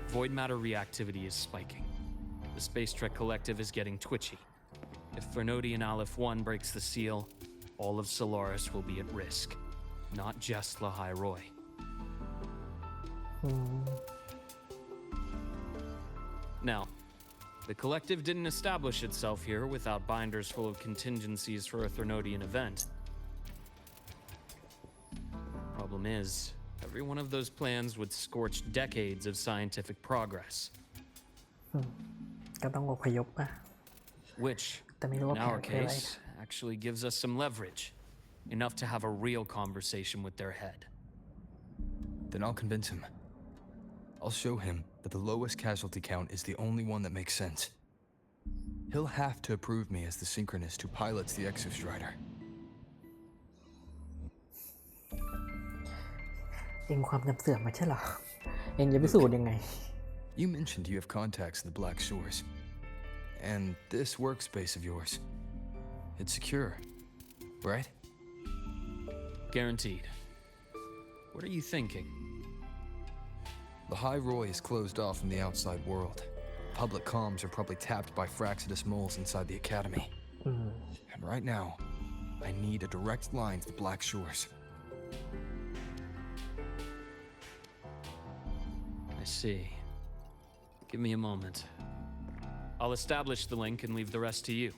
Void matter reactivity is spiking. The Space Trek Collective is getting twitchy. If Thrnodian Aleph 1 breaks the seal, all of Solaris will be at risk, not just Lahai Roi. Now, the Collective didn't establish itself here without binders full of contingencies for a Thrnodian event. Problem is, every one of those plans would scorch decades of scientific progress. ก็ต้องอพยพป่ะ Which, แต่ไม่รู้ว่า in แผ our นคืออะไร case, actually gives us some leverage. Enough to have a real conversation with their head. Then I'll convince him. I'll show him that the lowest casualty count is the only one that makes sense. He'll have to approve me as the synchronist who pilots the Exostrider. เองความจำเสื่อมไม่ใช่เหรอ เองจะพิสูจน์ยังไง You mentioned you have contacts in the Black Shores. And this workspace of yours. It's secure, right? Guaranteed. What are you thinking? The High Roy is closed off from the outside world. Public comms are probably tapped by Fraxidus moles inside the Academy. And right now, I need a direct line to the Black Shores. I see. Give me a moment. I'll establish the link and leave the rest to you.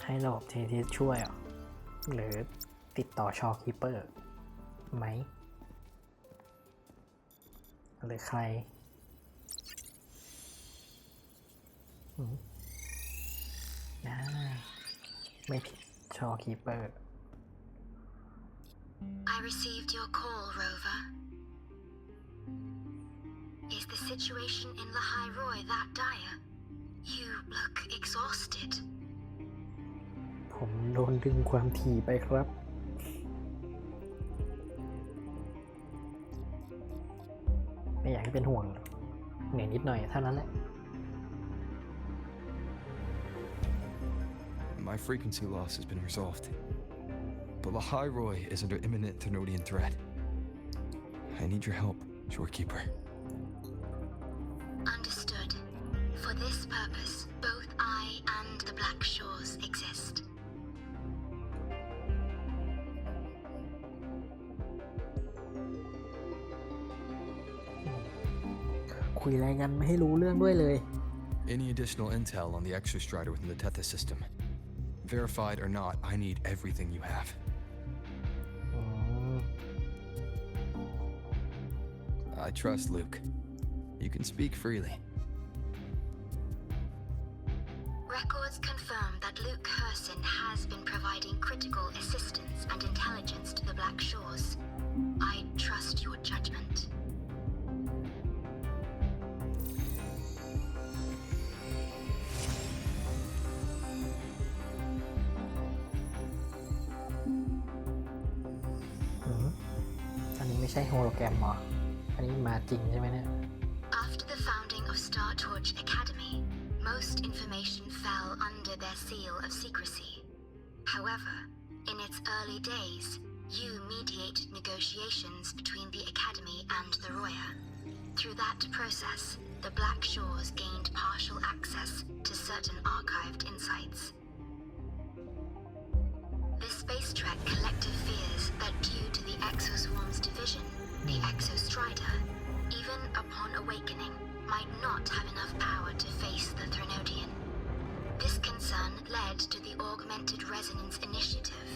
ให้ระบบเทนทิสช่วยเหรอหรือติดต่อชอคีเปอร์ไหมหรือใครไม่ผิดชอคีเปอร์ I received your call, Rover. Is the situation in Lahai Roy that dire? You look exhausted. ผมโดนดึงความถี่ไปครับไม่อยากให้เป็นห่วงเหนื่อยนิดหน่อยเท่านั้นแหละ My frequency loss has been resolved. But Lahai Roy is under imminent Thenodian threat. I need your help, Shorekeeper. Understood. For this purpose, both I and the Black Shores exist. คุยอะไรกันไม่ให้รู้เรื่องด้วยเลย Any additional intel on the Exostrider within the Tethys system? Verified or not, I need everything you have. I trust Luke. You can speak freely. Records confirm that Luke Herson has been providing critical assistance and intelligence to the Black Shores. I trust your judgment.อันนี้ไม่ใช่โฮโลแกรมหรอ อันนี้มาจริงใช่ไหมเนี่ย After the founding of Star Torch Academy, most information fell under their seal of secrecy. However, in its early days, you mediated negotiations between the Academy and the Roya. Through that process, the Black Shores gained partial access to certain archived insights. This space trek collective fears that due to the Exoswarm's division, the Exostrider, even upon awakening, might not have enough power to face the Thenodian. This concern led to the Augmented Resonance Initiative,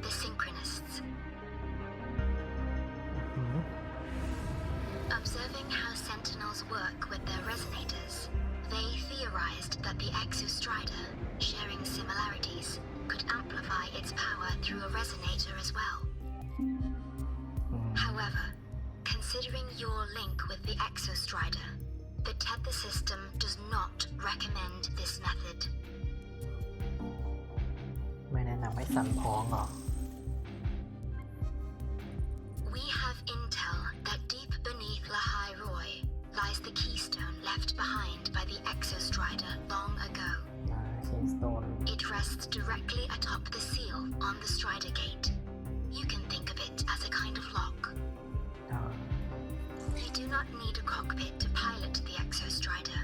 the Synchronists. Observing how Sentinels work with their resonators, they theorized that the Exostrider, sharing similarities, could amplify its power through a resonator as well. However, considering your link with the Exostrider, the Tether system does not recommend this method. ไม่แนะนำให้สั่นพ้องหรอ We have intel that deep beneath Lahai Roy lies the keystone left behind by the Exostrider long ago. Keystone It rests directly atop the seal on the Strider Gate. You can think of it as a kind of lock. You do not need a cockpit to pilot the Exostrider.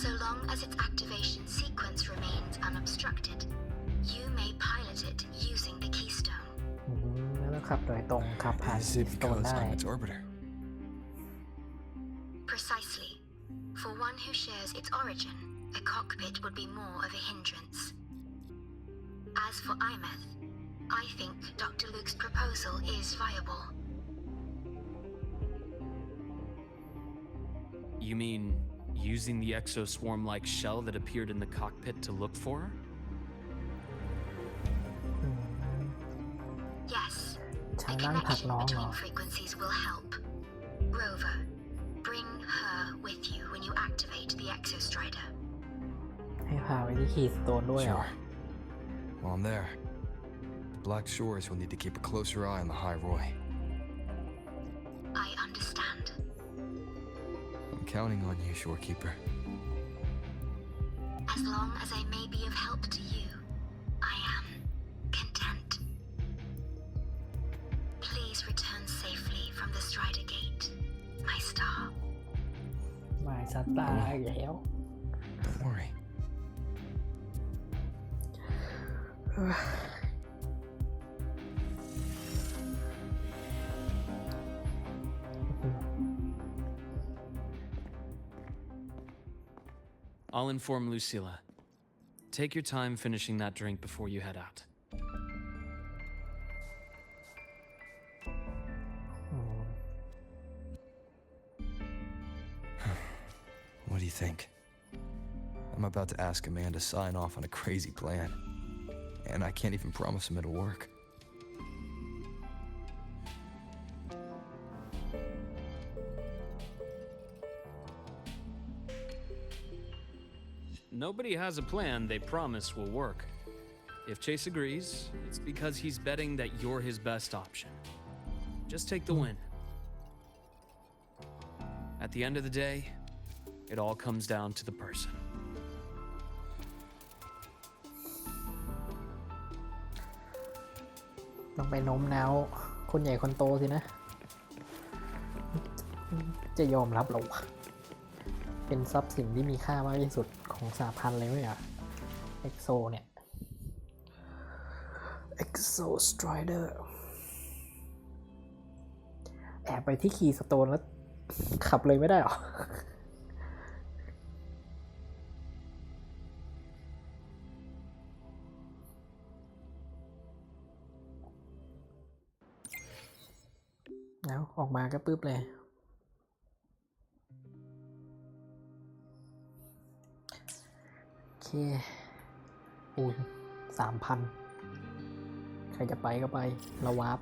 So long as its activation sequence remains unobstructed, you may pilot it using the keystone. แล้วขับโดยตรงขับผ่าน Is it Keystone because ได้ I'm its orbiter? Precisely. For one who shares its origin, a cockpit would be more of a hindrance. As for Imeth, I think Dr. Luke's proposal is viable. You mean using the exoswarm-like shell that appeared in the cockpit to look for her? Yes. ใช้ The ร่างผลัก connection น้องเหรอ between frequencies will help. Rover, bring her with you when you activate the Exostrider. ให้พาไปที่คีย์สโตนด้วยเหรอ Sure. While I'm there, the Black Shores will need to keep a closer eye on the High Roy. I understand. I'm counting on you, Shorekeeper. As long as I may be of help to you, I am content. Please return safely from the Strider Gate, my star. หมายสตาร์อีกแล้ว Don't worry. I'll inform Lucilla. Take your time finishing that drink before you head out. What do you think? I'm about to ask a man to sign off on a crazy plan, and I can't even promise him it'll work. Nobody has a plan they promise will work. If Chase agrees, it's because he's betting that you're his best option. Just take the win. At the end of the day, it all comes down to the person. ต้องไปโน้มน้าวคนใหญ่คนโตสินะ จะยอมรับหรอวะเป็นทรัพย์สินที่มีค่ามากที่สุดของสหพันธ์เลยไหมอ่ะ เอ็กโซเนี่ย เอ็กโซสไตรเดอร์แอบไปที่คีย์สโตนแล้วขับเลยไม่ได้หรอ แล้วออกมาก็ปึ๊บเลย โอเคอุ้ย3,000 ใครจะไปก็ไปเราวาร์ป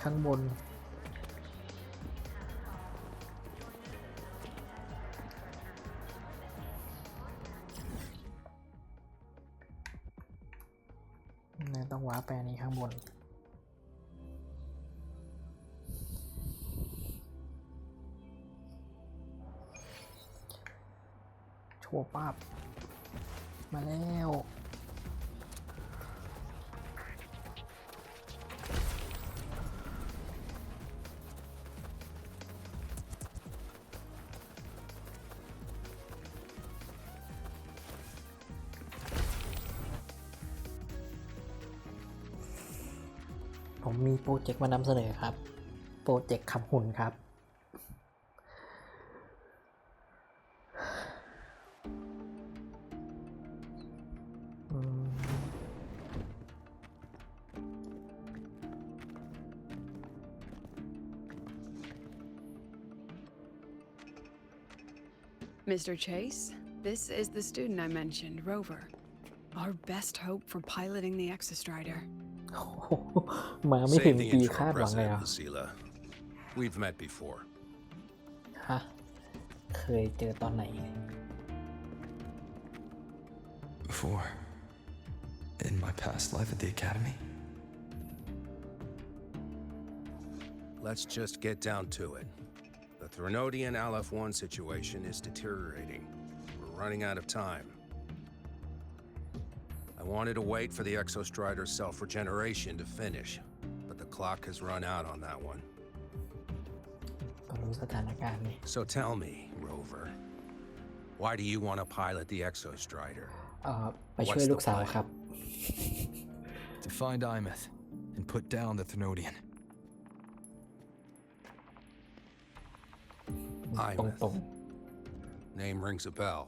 ข้างบนต้องว้าแปลนี้ข้างบนโชว์ปั๊บมาแล้ว ผมมีโปรเจกต์มานำเสนอครับ โปรเจกต์ขับหุ่นครับ Mr. Chase, this is the student I mentioned, Rover. Our best hope for piloting the Exostrider. มาไม่ถึง Save the ปี intro, คาดหวังเลย President อ่ะ Lucilla. We've met before. ฮะ เคยเจอตอนไหน Before, in my past life at the Academy. Let's just get down to it. The Threnodian Aleph 1 situation is deteriorating. We're running out of time. I wanted to wait for the Exostrider's self-regeneration to finish, but the clock has run out on that one. ก็รู้สถานการณ์นี่ So tell me, Rover, why do you want to pilot the Exostrider? ไปช่วยลูกสาวครับ To find Imeth and put down the Thnodian. ตรง Imeth. Name rings a bell.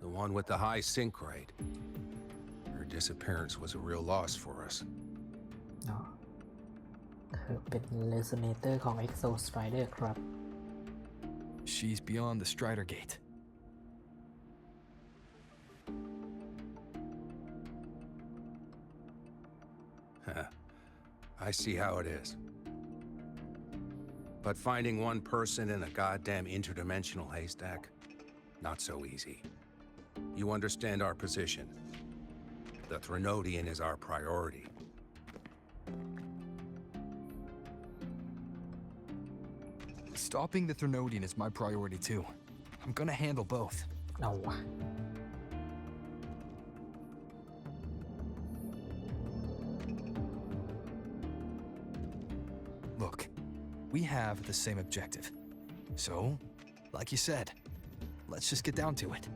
The one with the high sync rate. Her disappearance was a real loss for us. ๆเนาะเธอเป็น resonator ของ Exo Strider ครับ She's beyond the Strider Gate. I see how it is. But finding one person in a goddamn interdimensional haystack, not so easy. You understand our position. The Thrunodian is our priority. Stopping the Thrunodian is my priority too. I'm gonna handle both. เอาวะ Look, we have the same objective. So, like you said, let's just get down to it.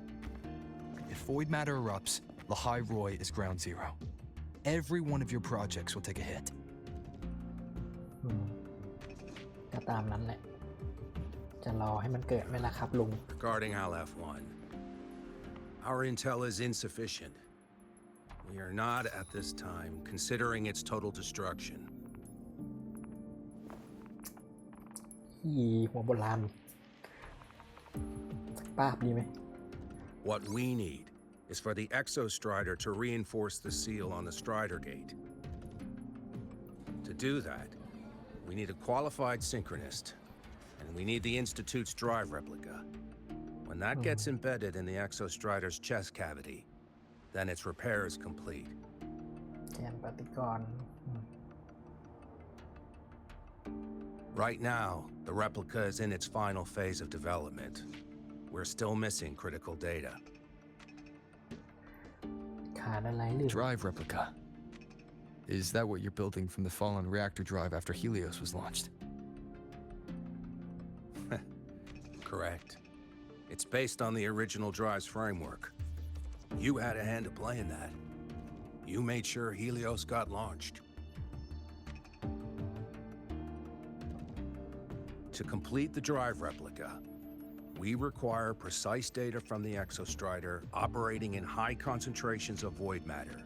If void matter erupts, Lahai Roy is ground zero. Every one of your projects will take a hit. ก็ตามนั้นแหละ จะรอให้มันเกิดไหมล่ะครับลุง Regarding Aleph-1, our intel is insufficient. We are not, at this time, considering its total destruction. หัวโบราณสักป้าบดีไหม What we need is for the Exostrider to reinforce the seal on the Strider Gate. To do that, we need a qualified synchronist, and we need the Institute's drive replica. When that gets embedded in the Exostrider's chest cavity, then its repair is complete. แกนปฏิกรณ์ Right now, the replica is in its final phase of development. We're still missing critical data. ขาดอะไรหรือ Drive replica. Is that what you're building from the fallen reactor drive after Helios was launched? Correct. It's based on the original drive's framework. You had a hand to play in that. You made sure Helios got launched. To complete the drive replica, we require precise data from the Exostrider operating in high concentrations of void matter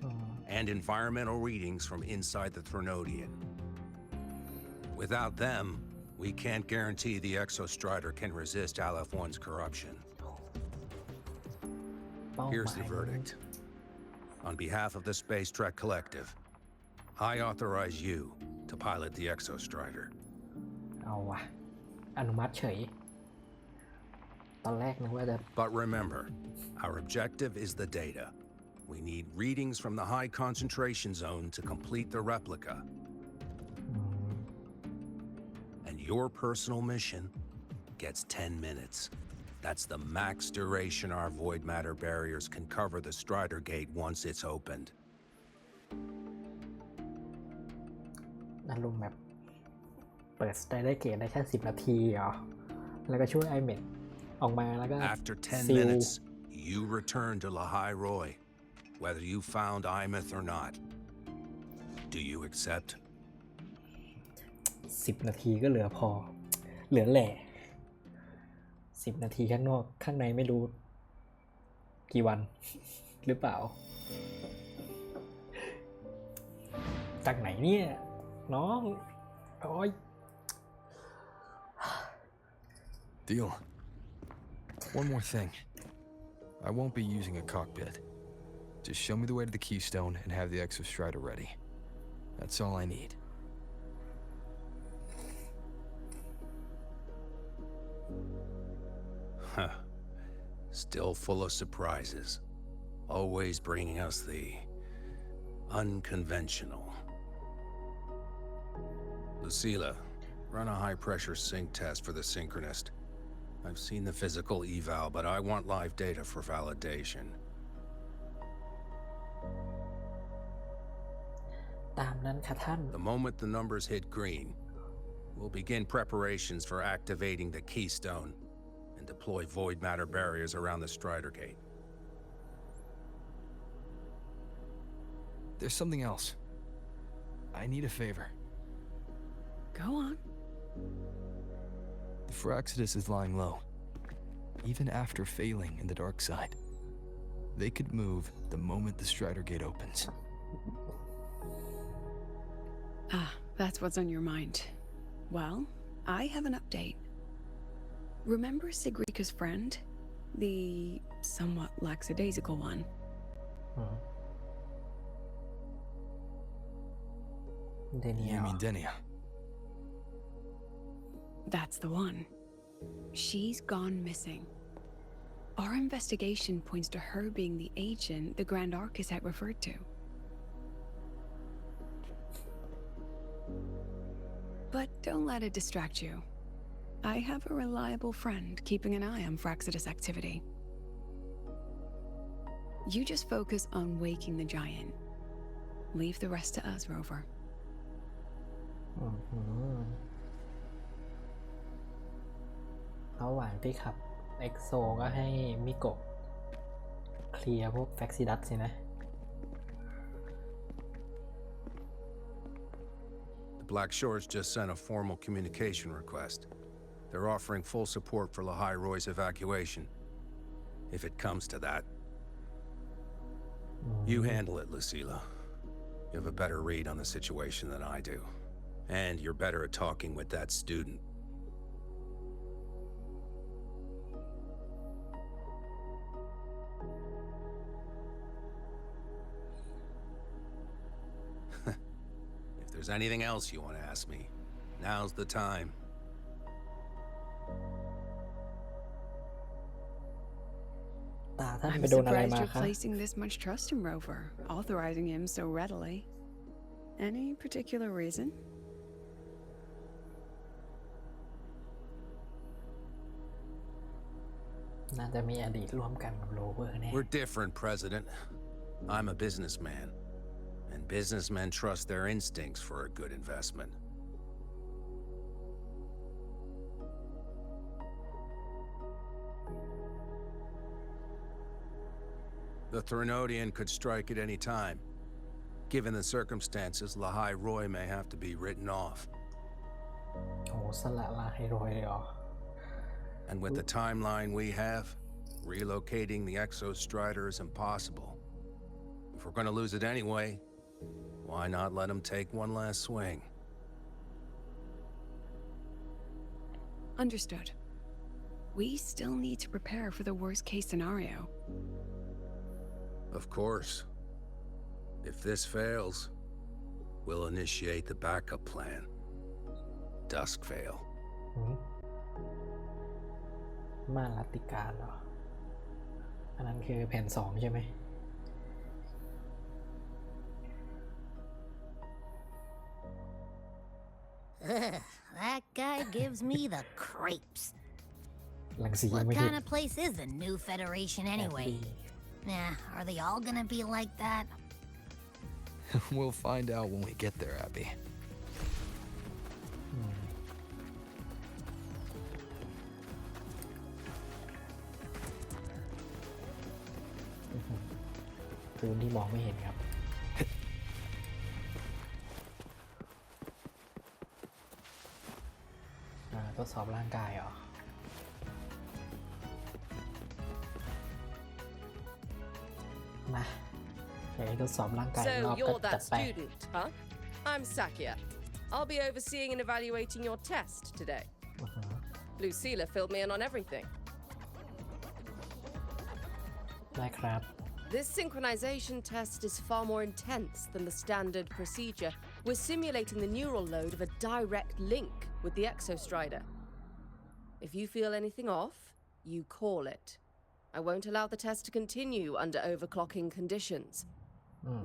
and environmental readings from inside the Thrunodian. Without them, we can't guarantee the Exostrider can resist Aleph-1's corruption. Here's the verdict. On behalf of the Space Trek Collective, I authorize you to pilot the Exostrider. เอาวะอนุมัติเฉย ตอนแรกนึกว่าจะ But remember, our objective is the data. We need readings from the high concentration zone to complete the replica. And your personal mission gets 10 minutes. That's the max duration our void matter barriers can cover the Strider Gate once it's opened. อารมณ์แบบเปิดสไตล์ได้เกตได้แค่10 นาทีเหรอ แล้วก็ช่วยไอเมดออกมาแล้วก็ After 10 ซิล minutes, you return to Lahai Roy, whether you found Imeth or not. Do you accept? 10 นาทีก็เหลือพอ เหลือแหล่10 นาทีข้างนอกข้างในไม่รู้ กี่วัน หรือเปล่า จากไหนเนี่ย น้องโอ้ย Deal. One more thing. I won't be using a cockpit. Just show me the way to the Keystone and have the Exostrider ready. That's all I need. Huh. Still full of surprises. Always bringing us the unconventional. Lucila, run a high-pressure sync test for the synchronist. I've seen the physical eval, but I want live data for validation. ตามนั้นค่ะท่าน The moment the numbers hit green, we'll begin preparations for activating the Keystone and deploy void matter barriers around the Strider Gate. There's something else. I need a favor. Go on. The Fraxidus is lying low. Even after failing in the dark side, they could move the moment the Strider Gate opens. Ah, that's what's on your mind. Well, I have an update. Remember Sigrika's friend? The somewhat lackadaisical one? You mean Denia? That's the one. She's gone missing. Our investigation points to her being the agent the Grand Architect referred to. But don't let it distract you. I have a reliable friend keeping an eye on Fraxidus activity. You just focus on waking the giant. Leave the rest to us, Rover. ระหว่างที่ขับเอ็กโซก็ให้มิโกะเคลียร์พวกแฟกซิดัสสินะ The Black Shores just sent a formal communication request. They're offering full support for Lahai Roy's evacuation. If it comes to that. You handle it, Lucilla. You have a better read on the situation than I do. And you're better at talking with that student. If there's anything else you want to ask me, now's the time. I'm surprised you're placing this much trust in Rover, authorizing him so readily. Any particular reason? We're different, President. I'm a businessman, and businessmen trust their instincts for a good investment. The Threnodian could strike at any time. Given the circumstances, Lahai Roy may have to be written off. And with the timeline we have, relocating the Exostrider is impossible. If we're going to lose it anyway, why not let him take one last swing? Understood. We still need to prepare for the worst-case scenario. Of course. If this fails, we'll initiate the backup plan. Duskvale. ม่านรัตติการเหรอ อันนั้นคือแผน2ใช่ไหม That guy gives me the creeps. หลังสียัง What ไม่เห็น kind of place is the new Federation anyway? Nah, are they all gonna be like that? We'll find out when we get there, Abby.พื้นที่มองไม่เห็นครับ ทดสอบร่างกายเหรอ มาอยากให้ทดสอบร่างกายรอบ So ก็ you're จั that ดไป student, huh? I'm Sakia. I'll be overseeing and evaluating your test today. Lucilla filled me in on everything. ได้ครับ This synchronization test is far more intense than the standard procedure. We're simulating the neural load of a direct link with the Exostrider. If you feel anything off, you call it. I won't allow the test to continue under overclocking conditions.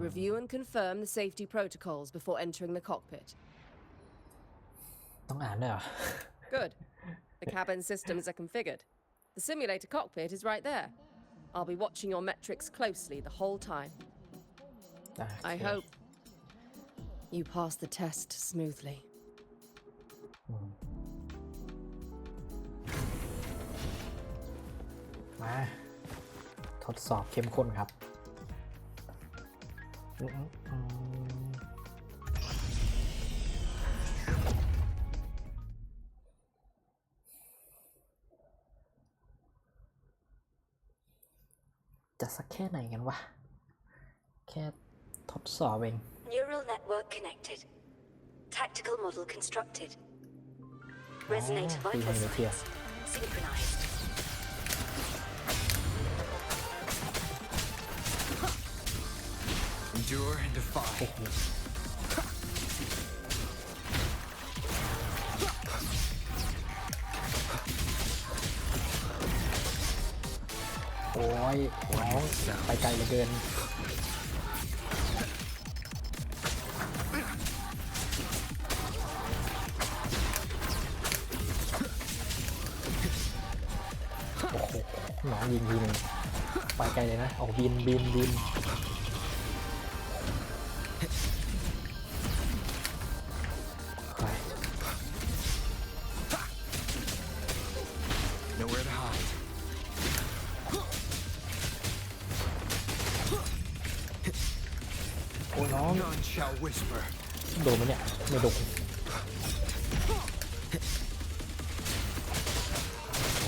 Review and confirm the safety protocols before entering the cockpit. ต้องอ่านด้วยเหรอ Good. The cabin systems are configured. The simulator cockpit is right there. I'll be watching your metrics closely the whole time. I hope you pass the test smoothly. มาทดสอบเข้มข้นครับ จะสักแค่ไหนกันวะแค่ทดสอบเอง Neural network connected. Tactical model constructed. Resonate vital signs. Synchronized. Endure and defy. โอ้ยน้องไปไกลเหลือเกินโอ้โหน้องยิงทีนึงไปไกลเลยนะโอ้บินไป Nowhere to hide. โอ้น้อง None shall whisper. โดนไหมเนี่ยไม่โดน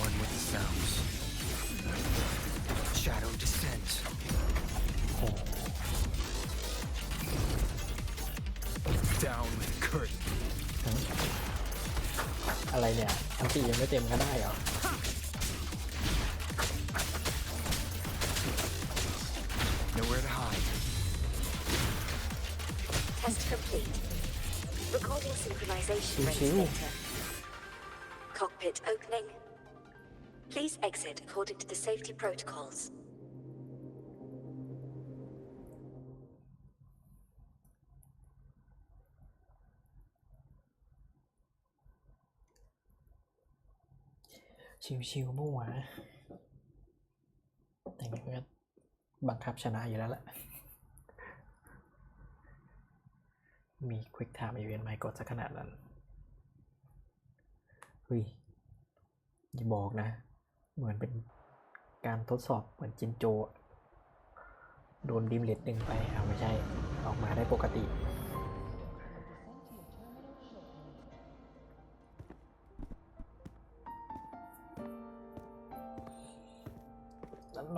One with the sounds. Shadow descends. โอ้ Down with curtain. อะไรเนี่ยอันตียังไม่เต็มก็ได้เหรอ Nowhere to hide. Test complete. Recording synchronization rates Chill. data. Cockpit opening. Please exit according to the safety protocols. ชิวๆเมื่อวานแต่ไงก็บังคับชนะอยู่แล้วแหละมี Quick Time Event ไหมกดสักขนาดนั้นเฮ้ยอย่าบอกนะเหมือนเป็นการทดสอบเหมือนจินโจโดนดิมเลดดึงไปไม่ใช่ออกมาได้ปกติ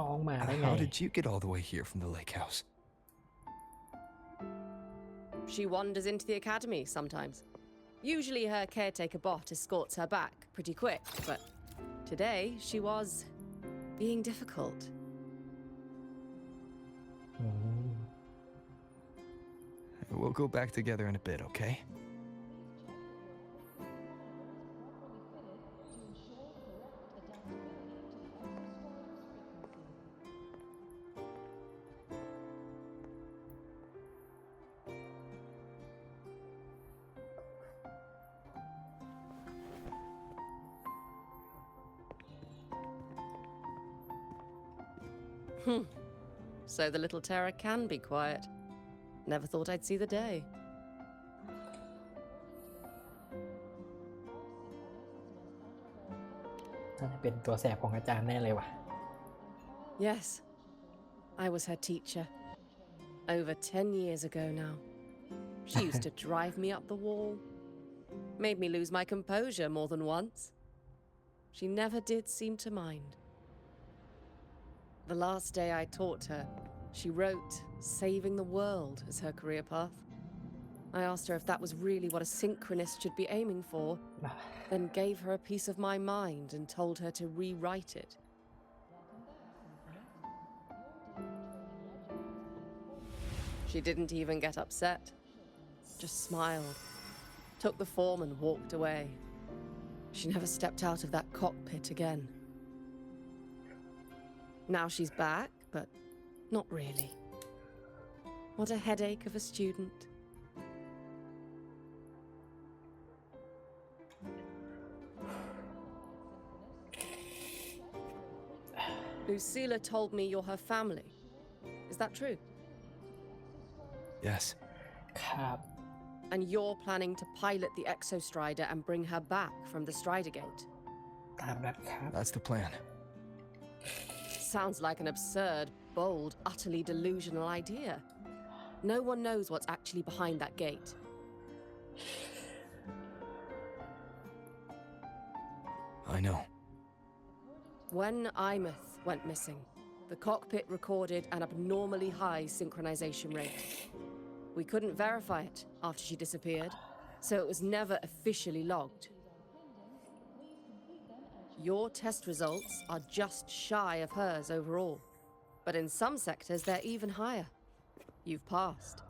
น้องมาได้ไง How did you get all the way here from the lake house? She wanders into the academy sometimes. Usually her caretaker bot escorts her back pretty quick, but today she was being difficult. We'll go back together in a bit, okay? So the little terror can be quiet. Never thought I'd see the day. Yes, I was her teacher. Over 10 years ago now. She used to drive me up the wall. Made me lose my composure more than once. She never did seem to mind. The last day I taught her, she wrote saving the world as her career path. I asked her if that was really what a synchronist should be aiming for, then gave her a piece of my mind and told her to rewrite it. She didn't even get upset, just smiled, took the form and walked away. She never stepped out of that cockpit again. Now she's back, but not really. What a headache of a student. Lucilla told me you're her family. Is that true? Yes. And you're planning to pilot the Exostrider and bring her back from the Strider Gate? That's the plan. Sounds like an absurd, bold, utterly delusional idea. No one knows what's actually behind that gate. I know. When Imeth went missing, The cockpit recorded an abnormally high synchronization rate. We couldn't verify it after she disappeared, so it was never officially logged. Your test results are just shy of hers overall, but in some sectors they're even higher. You've passed.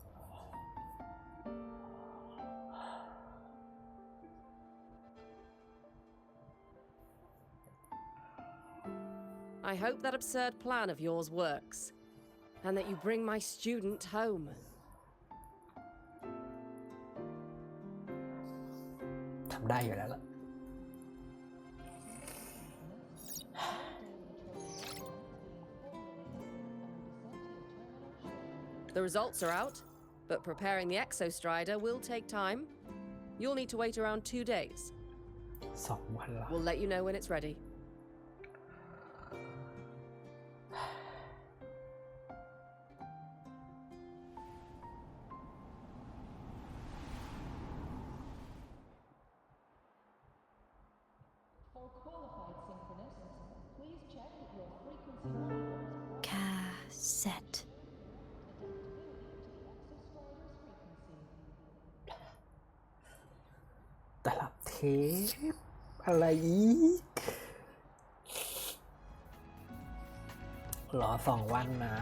I hope that absurd plan of yours works, and that you bring my student home. ทำได้อยู่แล้วล่ะ The results are out, but preparing the Exostrider will take time. You'll need to wait around 2 days. 2 วันละ We'll let you know when it's ready. Cassette. แต่ละเทปอะไรอีก รอ2 วันนะ